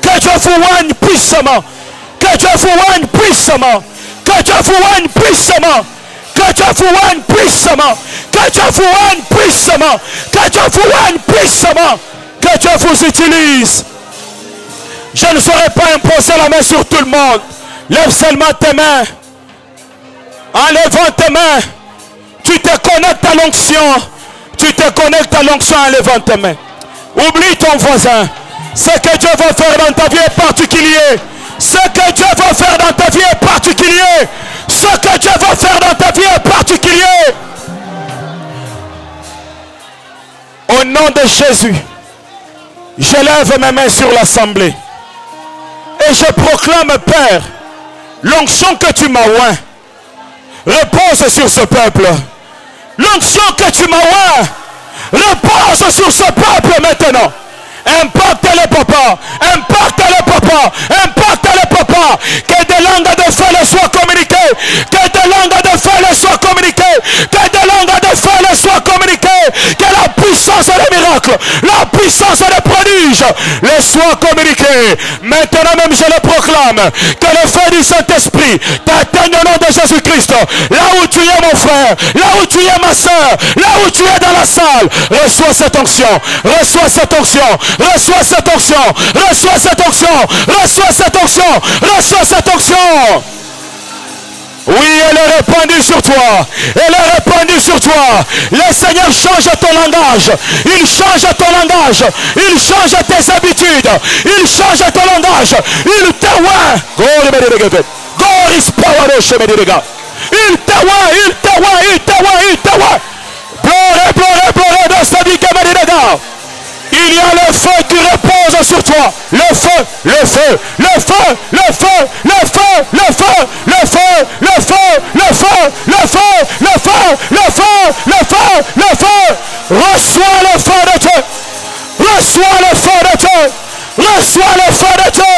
Que Dieu vous règne puissamment. Que Dieu vous règne puissamment. Que Dieu vous règne puissamment. Que Dieu vous règne puissamment. Que Dieu vous règne puissamment. Que Dieu vous règne puissamment. Que Dieu vous utilise. Je ne saurais pas imposer la main sur tout le monde. Lève seulement tes mains. En levant tes mains, tu te connectes à l'onction. Tu te connectes à l'onction en levant tes mains. Oublie ton voisin. Ce que Dieu va faire dans ta vie est particulier. Ce que Dieu va faire dans ta vie est particulier. Ce que Dieu va faire dans ta vie est particulier. Au nom de Jésus, je lève mes mains sur l'assemblée. Et je proclame, Père, l'onction que tu m'as oint repose sur ce peuple. L'onction que tu m'as oint repose sur ce peuple maintenant. Impacte les papas, impacte les papas, impacte les papas. Que des langues de feu les soient communiquées. Que des langues de feu les soient communiquées. Que des langues de feu les soient communiquées. Que la puissance des miracles, la puissance des prodiges les soient communiquées. Maintenant même je le proclame. Que le feu du Saint-Esprit t'atteigne au nom de Jésus-Christ. Là où tu es mon frère, là où tu es ma soeur, là où tu es dans la salle, reçois cette onction. Reçois cette onction. Reçois cette onction. Reçois cette onction. Reçois cette onction. Reçois cette onction. Oui, elle est répandue sur toi. Elle est répandue sur toi. Le Seigneur change ton langage. Il change ton langage. Il change tes habitudes. Il change ton langage. Il te oint. God is power. Il te oint. Il te oint. Il te oint. Il te oint. Pleurez, pleurez, pleurez dans sa vie comme il est. Il y a le feu qui repose sur toi. Le feu, le feu, le feu, le feu, le feu, le feu, le feu, le feu, le feu, le feu, le feu, le feu, le feu, le feu. Reçois le feu de Dieu. Reçois le feu de Dieu. Reçois le feu de Dieu.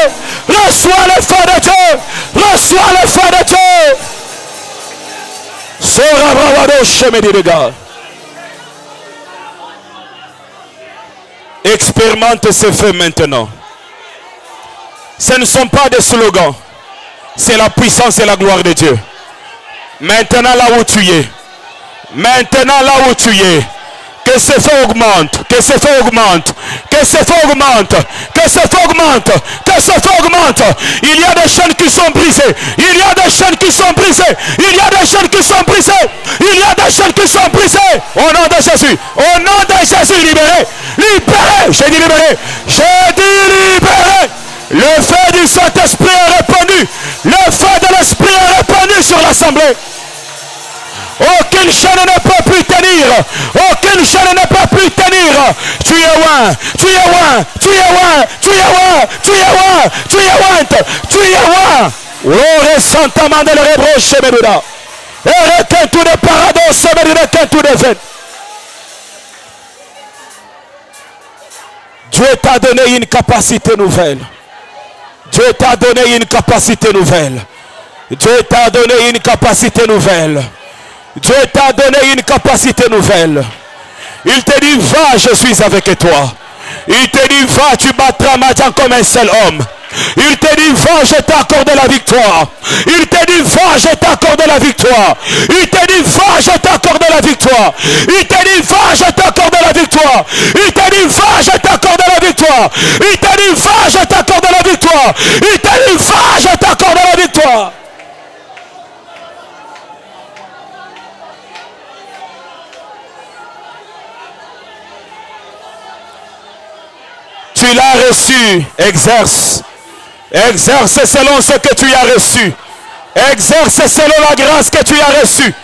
Reçois le feu de Dieu. Reçois le feu de Dieu. Sera bravado chemin de gars. Expérimente ce feu maintenant. Ce ne sont pas des slogans. C'est la puissance et la gloire de Dieu. Maintenant là où tu es. Maintenant là où tu es. Que ce feu augmente. Que ce feu augmente. Que ce feu augmente. Que ce feu augmente. Que ce feu augmente. Il y a des chaînes qui sont brisées. Il y a des chaînes qui sont brisées. Il y a des chaînes qui sont brisées. Il y a des chaînes qui sont brisées. Au nom de Jésus. Au nom de Jésus, libéré. Libéré. J'ai dit libéré. J'ai dit libéré. Le feu du Saint-Esprit est répandu. Le feu de l'Esprit est répandu sur l'assemblée. Aucune chaîne ne peut plus tenir. Aucune chaîne ne peut plus tenir. Tu es oint. Tu es oint. Tu es oint. Tu es oint. Tu es oint. Tu es oint. Tu es oint. Oh, ressentement de l'ébroche, Méduda. Et requin tout de paradoxe, Méduda, tout de fait. Dieu t'a donné une capacité nouvelle. Dieu t'a donné une capacité nouvelle. Dieu t'a donné une capacité nouvelle. Dieu t'a donné une capacité nouvelle. Il te dit, va, je suis avec toi. Il te dit, va, tu battras Madian comme un seul homme. Il te dit, va, je t'accorde la victoire. Il te dit, va, je t'accorde la victoire. Il te dit, va, je t'accorde la victoire. Il te dit, va, je t'accorde la victoire. Il te dit, va, je t'accorde la victoire. Il te dit, va, je t'accorde la victoire. Il te dit, va, je t'accorde la victoire. Tu l'as reçu, exerce. Exerce selon ce que tu as reçu. Exerce selon la grâce que tu as reçue.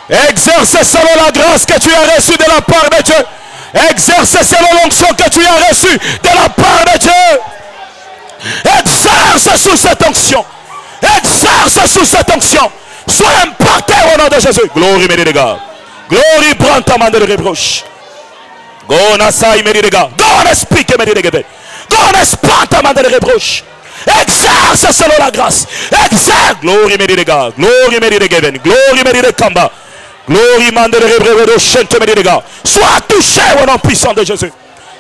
Exerce selon la grâce que tu as reçue de la part de Dieu. Exerce selon l'onction que tu as reçue de la part de Dieu. Exerce sous cette onction. Exerce sous cette onction. Sois impacté au nom de Jésus. Glory, mes gars. Glory, prends ta main de reproche. Go nasai, mes gars. Go on explique, mes gars. Go on explique ta main de reproche. Exerce selon la grâce. Exerce. Glory, mes gars. Glory, mes gars. Glory, mes kamba. Glory, man de mes gars. Sois touché au nom puissant de Jésus.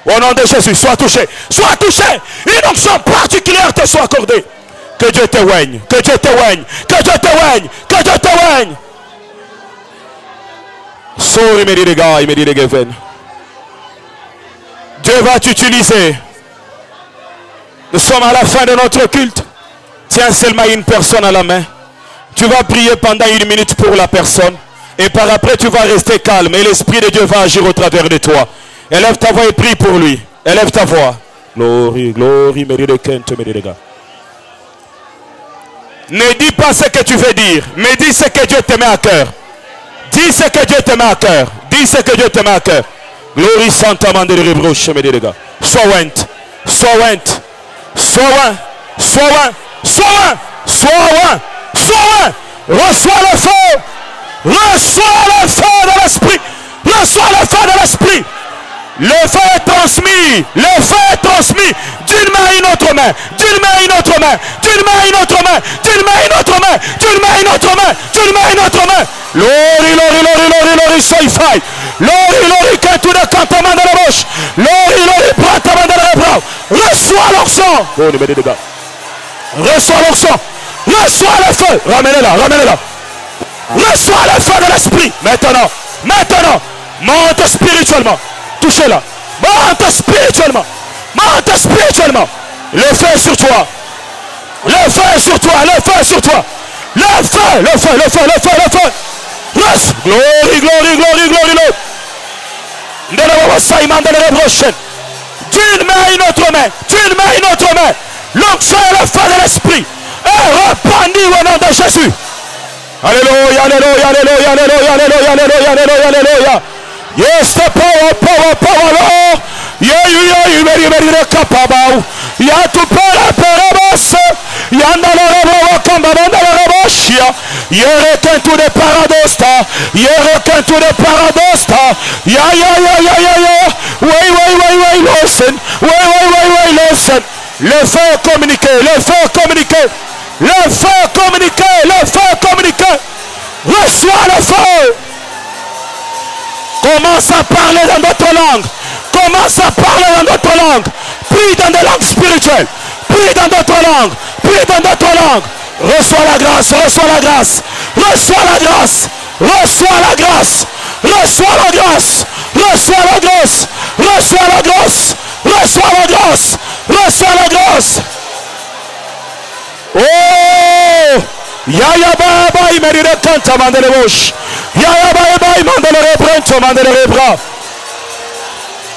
Au nom de Jésus, sois touché. Sois touché. Une onction particulière te soit accordée. Que Dieu te oigne. Que Dieu te oigne. Que Dieu te oigne. Que Dieu te oigne. Sorry, mes gars. Dieu va t'utiliser. Nous sommes à la fin de notre culte. Tiens seulement une personne à la main. Tu vas prier pendant 1 minute pour la personne. Et par après, tu vas rester calme. Et l'Esprit de Dieu va agir au travers de toi. Élève ta voix et prie pour lui. Élève ta voix. Glory, glory, ne dis pas ce que tu veux dire. Mais dis ce que Dieu te met à cœur. Dis ce que Dieu te met à cœur. Dis ce que Dieu te met à cœur. Glory Santa Mandere Rebroche, mes gars. Sois oint. Sois oint. Sois oint. Sois oint. Sois oint. Sois oint. Sois oint. Reçois le feu. Reçois le feu de l'esprit. Reçois le feu de l'esprit. Le feu est transmis. Le feu est transmis d'une main à une autre main. D'une main à une autre main. D'une main à une autre main. D'une main à une autre main. D'une main à une autre main. D'une main à une autre main. Lori, lori, lori, lori, lori, soy fai. Lori, lori, que tu ne cantes ta main de la bouche. Lori, lori, prends ta main de la bras. Reçois l'onction. Reçois l'onction. Reçois le feu. Ramenez-la, ramenez-la. Reçois le feu de l'esprit. Maintenant, maintenant, monte spirituellement. Touchez-la. Monte spirituellement. Monte spirituellement. Le feu est sur toi. Le feu est sur toi. Le feu est sur toi. Le feu, le feu, le feu, le feu, le feu. Glory, glory, glory, glory, glory. D'une main à une autre main. D'une main à une autre main. L'onction et le feu de l'esprit est répandu au nom de Jésus. Alléluia, alléluia, alléluia, alléluia, alléluia, alléluia, alléluia, alléluia. Yes, the power, power, power, Lord. Yeah, you very, very, very capable. Ya tu para perabas. Ya andala rabo kamba andala raboshia. Ya requin to the paradosta. Ya requin to the paradosta. Ya. Wait, listen. Wait, listen. Le feu communiqué, le feu communiqué. Le feu communiqué, le feu communiqué. Reçois le feu. Commence à parler dans d'autres langues. Commence à parler dans d'autres langues. Prie dans des langues spirituelles. Prie dans d'autres langues. Prie dans d'autres langues. Reçois la grâce. Reçois la grâce. Reçois la grâce. Reçois la grâce. Reçois la grâce. Reçois la grâce. Reçois la grâce. Reçois la grâce. Reçois la grâce. Oh! Yaya baba imerire kanta mandele bosh. Yaya baba mandele rebrento mandele rebra.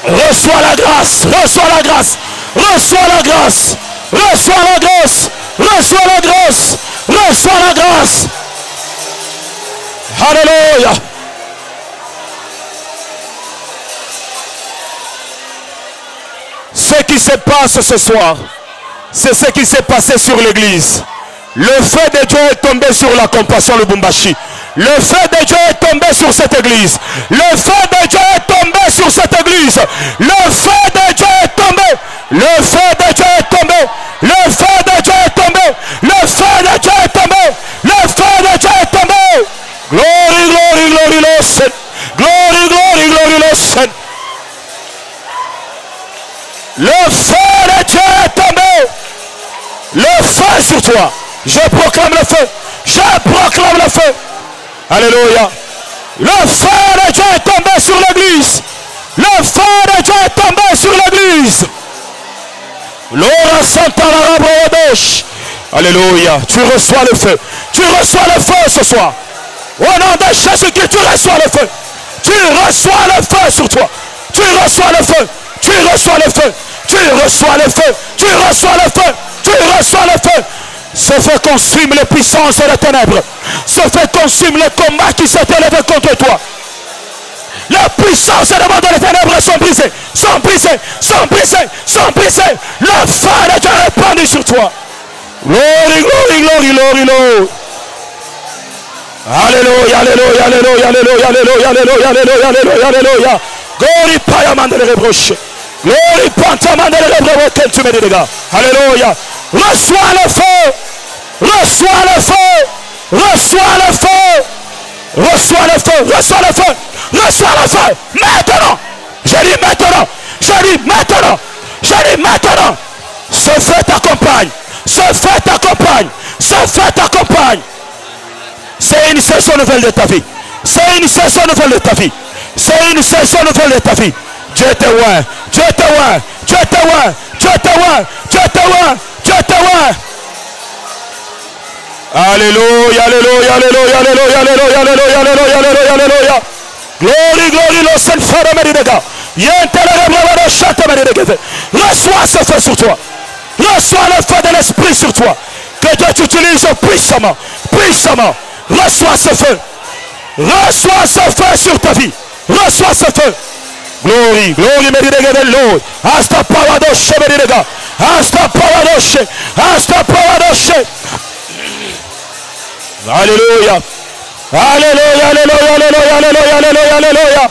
Reçois la grâce, reçois la grâce, reçois la grâce, reçois la grâce, reçois la grâce, reçois la grâce. Alléluia. Ce qui se passe ce soir, c'est ce qui s'est passé sur l'église. Le feu de Dieu est tombé sur la compassion Lubumbashi. Le feu de Dieu est tombé sur cette église. Le feu de Dieu est tombé sur cette église. Le feu de Dieu est tombé. Le feu de Dieu est tombé. Le feu de Dieu est tombé. Le feu de Dieu est tombé. Le feu de Dieu est tombé. Glory, glory, glory, listen. Glory, glory, glory, listen. Le feu de Dieu est tombé. feu sur toi. Je proclame le feu. Je proclame le feu. Alléluia. Le feu de Dieu est tombé sur l'église. Le feu de Dieu est tombé sur l'église. L'ora santa la rabodosh. Alléluia. Tu reçois le feu. Tu reçois le feu ce soir. Au nom de Jésus-Christ, tu reçois le feu. Tu reçois le feu sur toi. Tu reçois le feu. Tu reçois le feu. Tu reçois le feu. Tu reçois le feu. Tu reçois le feu. Ce feu consume les puissances et les ténèbres. Ce feu consume les combats qui s'est élevé contre toi. Les puissances et les mondes des ténèbres sont brisées. Sont brisées. Sont brisées. Sont brisées. Le feu de Dieu est répandu sur toi. Glory, glory, glory, glory, glory. Alléluia, alléluia, alléluia, alléluia, alléluia, alléluia, alléluia, alléluia, alléluia. Glory, payamande les rebroches. Glory, pantamande les rebroches. Quel tu me dis, les gars. Alléluia. Reçois le feu. Reçois le feu. Reçois le feu. Reçois le feu. Reçois le feu. Reçois le feu. Maintenant. Je dis maintenant. Je dis maintenant. Je dis maintenant. Ce feu t'accompagne. Ce feu t'accompagne. Ce feu t'accompagne. C'est une saison nouvelle de ta vie. C'est une saison nouvelle de ta vie. C'est une saison nouvelle de ta vie. Dieu te oint. Dieu te oint. Dieu te oint. Dieu te oint. Dieu te oint. Dieu te oint. Alléluia, alléluia, alléluia, alléluia, alléluia, alléluia, alléluia, alléluia, alléluia. Glory, glory, lo sen fara meridega. Reçois ce feu sur toi. Reçois le feu de l'esprit sur toi. Que Dieu t'utilise puissamment. Puissamment. Reçois ce feu. Reçois ce feu sur ta vie. Reçois ce feu. Glory, glory, meridega del Lord. Hasta paradoshe meridega. Hasta paradoshe. Hasta paradoshe. Alléluia. Alléluia, alléluia, alléluia, alléluia, alléluia, alléluia.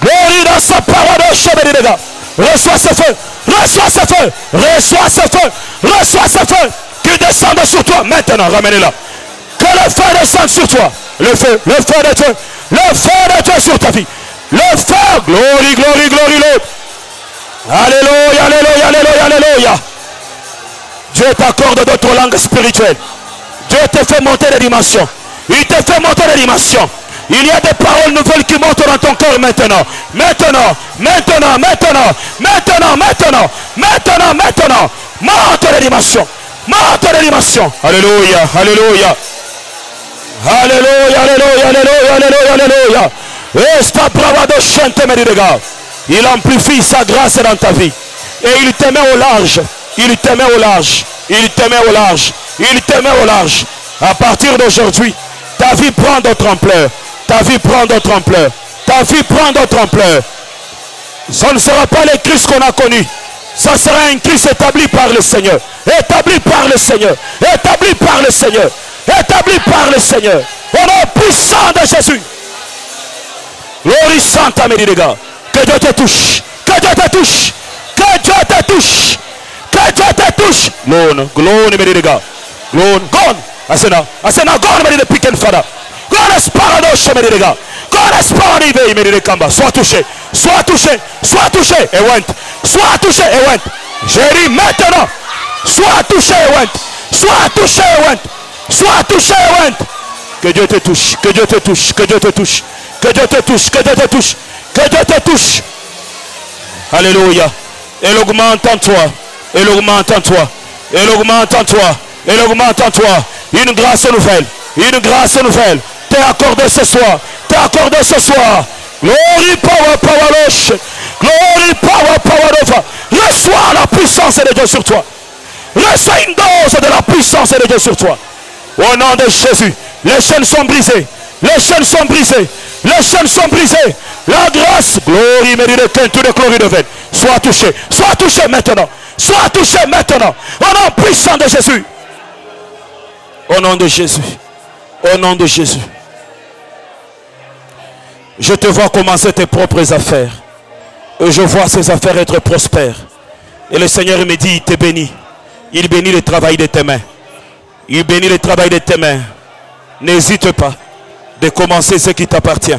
Glory dans sa paradoshe meridega. Reçois ce feu. Reçois ce feu. Reçois ce feu. Reçois ce feu. Qui descende sur toi. Maintenant, ramenez-la. Que le feu descende sur toi. Le feu de Dieu. Le feu de Dieu sur ta vie. Le feu. Glory, glory, glory, Lord. Alléluia, alléluia, alléluia, alléluia. Dieu t'accorde d'autres langues spirituelles. Dieu te fait monter les dimensions. Il te fait monter les dimensions. Il y a des paroles nouvelles qui montent dans ton cœur maintenant. Maintenant, maintenant, maintenant, maintenant, maintenant, maintenant, maintenant. Monte les dimensions. Monte les dimensions. Alléluia, alléluia. Alléluia, alléluia, alléluia, alléluia, alléluia. Esta bravado chante meridega. Il amplifie sa grâce dans ta vie. Et il te met au large. Il te met au large. Il te met au large. Il te met au large. À partir d'aujourd'hui, ta vie prend d'autres ampleurs. Ta vie prend d'autres ampleurs. Ta vie prend d'autres ampleurs. Ça ne sera pas le Christ qu'on a connu. Ça sera un Christ établi par le Seigneur. Établi par le Seigneur. Établi par le Seigneur. Établi par le Seigneur. Au nom puissant de Jésus. Glory Santa Méridega. Que Dieu te touche. Que Dieu te touche. Que Dieu te touche. Que Dieu te touche. Glone. Glone Méridega. Glone. Gone. Asena. Asena. Gone Méridega. Piken Fada. Gone Esparadoche Méridega. Gone Esparanive Méridega. Sois touché. Sois touché. Sois touché. Et went. Sois touché. Et went. J'ai dit maintenant. Sois touché. Et went. Sois touché. Et went. Sois touché. Et went. Que Dieu te touche. Que Dieu te touche. Que Dieu te touche. Que Dieu te touche. Que Dieu te touche. Que Dieu te touche. Alléluia. Elle augmente en toi. Elle augmente en toi. Elle augmente en toi. Elle augmente en toi. Une grâce nouvelle. Une grâce nouvelle. T'es accordé ce soir. T'es accordé ce soir. Glory power powerloche. Glory power powerova. Reçois la puissance de Dieu sur toi. Reçois une dose de la puissance de Dieu sur toi. Au nom de Jésus. Les chaînes sont brisées. Les chaînes sont brisées. Les chaînes sont brisées. La grâce. Glory mérite tout de glory de veine. Sois touché. Sois touché maintenant. Sois touché maintenant. Au nom puissant de Jésus. Au nom de Jésus. Au nom de Jésus. Je te vois commencer tes propres affaires. Et je vois ces affaires être prospères. Et le Seigneur me dit, il te bénit. Il bénit le travail de tes mains. Il bénit le travail de tes mains. N'hésite pas de commencer ce qui t'appartient.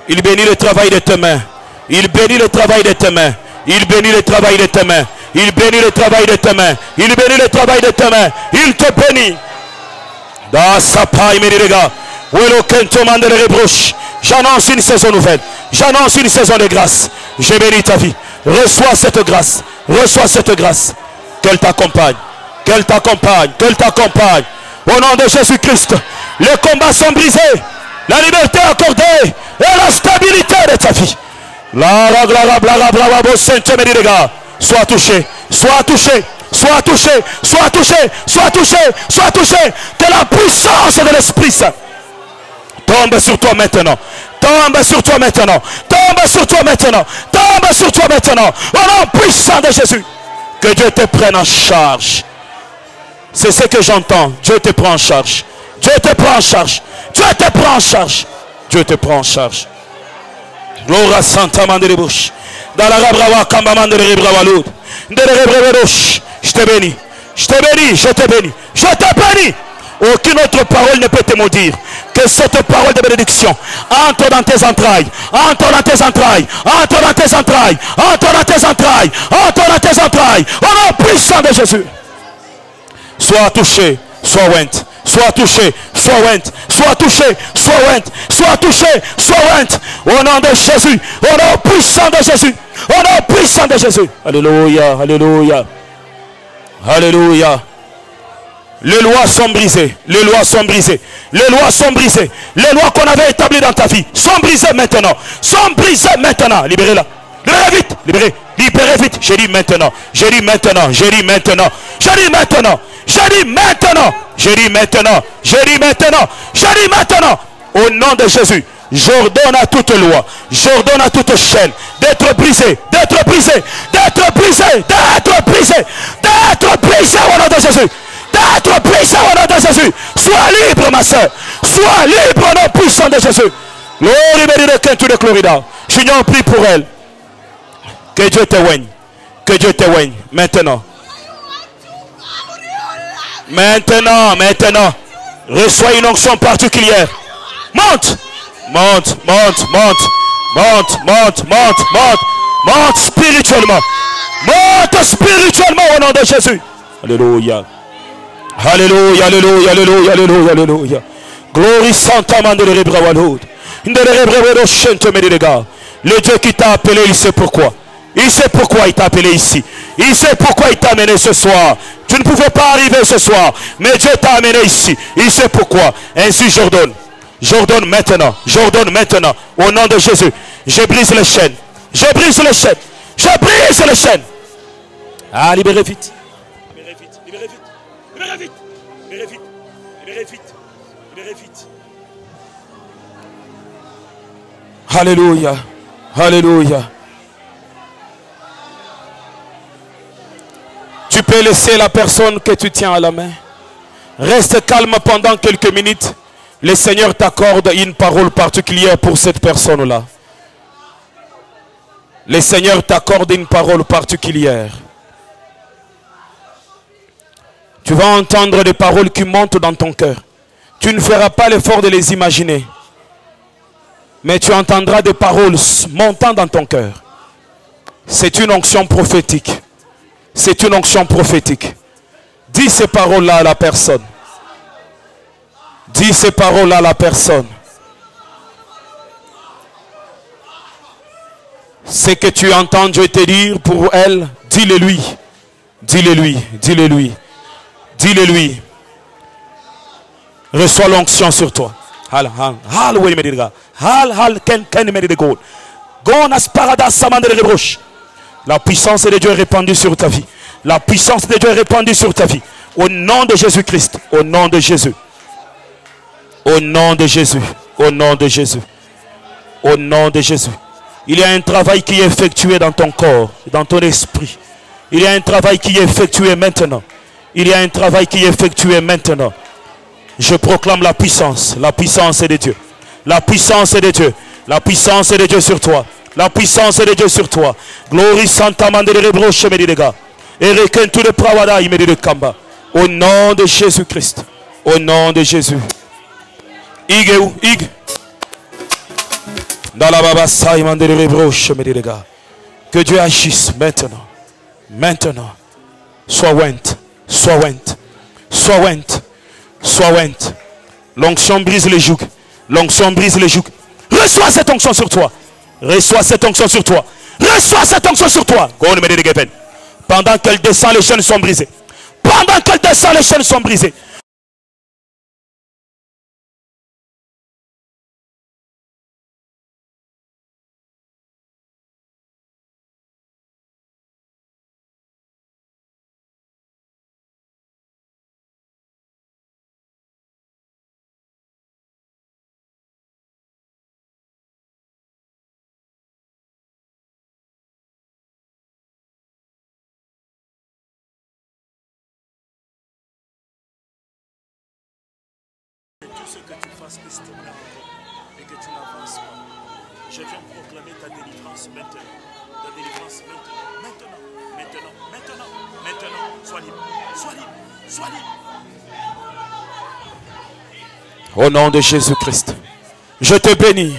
Il bénit le travail de tes mains. Il bénit le travail de tes mains. Il bénit le travail de tes mains. Il bénit le travail de tes mains. Il bénit le travail de tes mains. Il te bénit. Dans sa paille, mes gars. J'annonce une saison nouvelle. J'annonce une saison de grâce. Je bénis ta vie. Reçois cette grâce. Reçois cette grâce. Qu'elle t'accompagne. Qu'elle t'accompagne. Qu'elle t'accompagne. Au nom de Jésus-Christ, les combats sont brisés. La liberté accordée et la stabilité de ta vie. Sois touché. Sois touché. Sois touché. Sois touché. Sois touché. Sois touché. Que la puissance de l'Esprit Saint tombe sur toi maintenant. Tombe sur toi maintenant. Tombe sur toi maintenant. Tombe sur toi maintenant. Au nom puissant de Jésus. Que Dieu te prenne en charge. C'est ce que j'entends. Dieu te prend en charge. Dieu te prend en charge. Dieu te prend en charge. Dieu te prend en charge. Gloria Santa Mandelebouche. Dans la Rabrawa Kamba Mandelebrawaloud. Je te bénis. Je te bénis. Je te bénis. Je te bénis. Aucune autre parole ne peut te maudire que cette parole de bénédiction. Entre dans tes entrailles. Entre dans tes entrailles. Entre dans tes entrailles. Entre dans tes entrailles. Entre dans tes entrailles. Au nom puissant de Jésus. Sois touché. Sois oint. Sois touché. Sois oint. Sois touché. Sois oint. Sois touché. Sois oint. Au nom de Jésus. Au nom puissant de Jésus. Au nom puissant de Jésus. Alléluia. Alléluia. Alléluia. Les lois sont brisées. Les lois sont brisées. Les lois sont brisées. Les lois qu'on avait établies dans ta vie sont brisées maintenant. Sont brisées maintenant. Libérez-la. Libérez vite. Libérez. Libérez vite. J'ai dit maintenant. J'ai dit maintenant. J'ai dit maintenant. J'ai dit maintenant. J'ai dit maintenant. J'ai dit maintenant. J'ai dit maintenant. J'ai dit maintenant. Au nom de Jésus. J'ordonne à toute loi. J'ordonne à toute chaîne d'être brisée. D'être brisée. D'être brisée. D'être brisée. D'être brisée au nom de Jésus. D'être puissant au nom de Jésus. Sois libre, ma soeur. Sois libre au nom puissant de Jésus. Seigneur, prie pour elle. Que Dieu te oigne. Que Dieu te oigne. Maintenant. Maintenant. Maintenant. Reçois une onction particulière. Monte. Monte. Monte. Monte. Monte. Monte. Monte. Monte. Monte spirituellement. Monte spirituellement au nom de Jésus. Alléluia. Alléluia, alléluia, alléluia, alléluia, alléluia. Glory Santa Mandele Brawalud. Le Dieu qui t'a appelé, il sait pourquoi. Il sait pourquoi il t'a appelé ici. Il sait pourquoi il t'a amené ce soir. Tu ne pouvais pas arriver ce soir, mais Dieu t'a amené ici. Il sait pourquoi. Ainsi j'ordonne. J'ordonne maintenant. J'ordonne maintenant. Au nom de Jésus. Je brise les chaînes. Je brise les chaînes. Je brise les chaînes. Ah, libérez vite. Libérez vite. Libérez vite. Libérez vite. Libérez vite. Libérez vite. Libérez vite. Alléluia. Alléluia. Tu peux laisser la personne que tu tiens à la main. Reste calme pendant quelques minutes. Le Seigneur t'accorde une parole particulière pour cette personne-là. Le Seigneur t'accorde une parole particulière. Tu vas entendre des paroles qui montent dans ton cœur. Tu ne feras pas l'effort de les imaginer. Mais tu entendras des paroles montant dans ton cœur. C'est une onction prophétique. C'est une onction prophétique. Dis ces paroles-là à la personne. Dis ces paroles-là à la personne. Ce que tu entends Dieu te dire pour elle, dis-le lui. Dis-le lui. Dis-le lui. Dis-le lui. Reçois l'onction sur toi. La puissance de Dieu est répandue sur ta vie. La puissance de Dieu est répandue sur ta vie. Au nom de Jésus-Christ. Au nom de Jésus. Au nom de Jésus. Au nom de Jésus. Au nom de Jésus. Il y a un travail qui est effectué dans ton corps, dans ton esprit. Il y a un travail qui est effectué maintenant. Il y a un travail qui est effectué maintenant. Je proclame la puissance. La puissance est de Dieu. La puissance est de Dieu. La puissance est de Dieu sur toi. La puissance est de Dieu sur toi. Glory Santa Mandele Rebroche Medidega. Et requin tout le Prawada Imedi de Kamba. Au nom de Jésus-Christ. Au nom de Jésus. Ig. Dans la Baba Saï Mandele Rebroche Medidega. Que Dieu agisse maintenant. Maintenant. Sois went. Sois went. Sois went. Sois went. L'onction brise les jougs. L'onction brise les jougs. Reçois cette onction sur toi. Reçois cette onction sur toi. Reçois cette onction sur toi. Pendant qu'elle descend, les chaînes sont brisées. Pendant qu'elle descend, les chaînes sont brisées. Tout ce que tu fasses puisse tourner en rond et que tu n'avances pas. Je viens proclamer ta délivrance maintenant. Ta délivrance maintenant. Maintenant. Sois libre. Sois libre. Sois libre. Au nom de Jésus-Christ, je te bénis.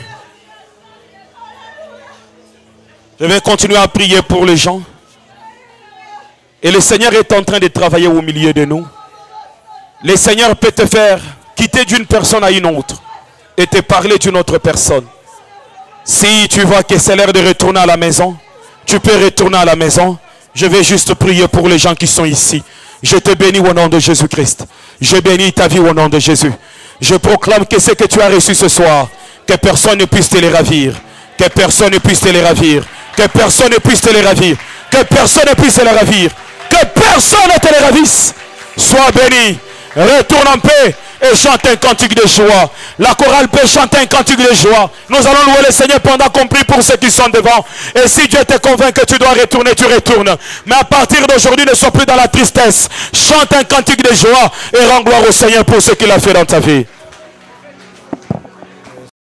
Je vais continuer à prier pour les gens. Et le Seigneur est en train de travailler au milieu de nous. Le Seigneur peut te faire quitter d'une personne à une autre et te parler d'une autre personne. Si tu vois que c'est l'heure de retourner à la maison, tu peux retourner à la maison. Je vais juste prier pour les gens qui sont ici. Je te bénis au nom de Jésus-Christ. Je bénis ta vie au nom de Jésus. Je proclame que ce que tu as reçu ce soir, que personne ne puisse te les ravir. Que personne ne puisse te les ravir. Que personne ne puisse te les ravir. Que personne ne puisse te les ravir. Que personne ne te les ravisse. Sois béni. Retourne en paix et chante un cantique de joie. La chorale peut chanter un cantique de joie. Nous allons louer le Seigneur pendant qu'on prie pour ceux qui sont devant. Et si Dieu te convainc que tu dois retourner, tu retournes. Mais à partir d'aujourd'hui, ne sois plus dans la tristesse. Chante un cantique de joie et rends gloire au Seigneur pour ce qu'il a fait dans ta vie.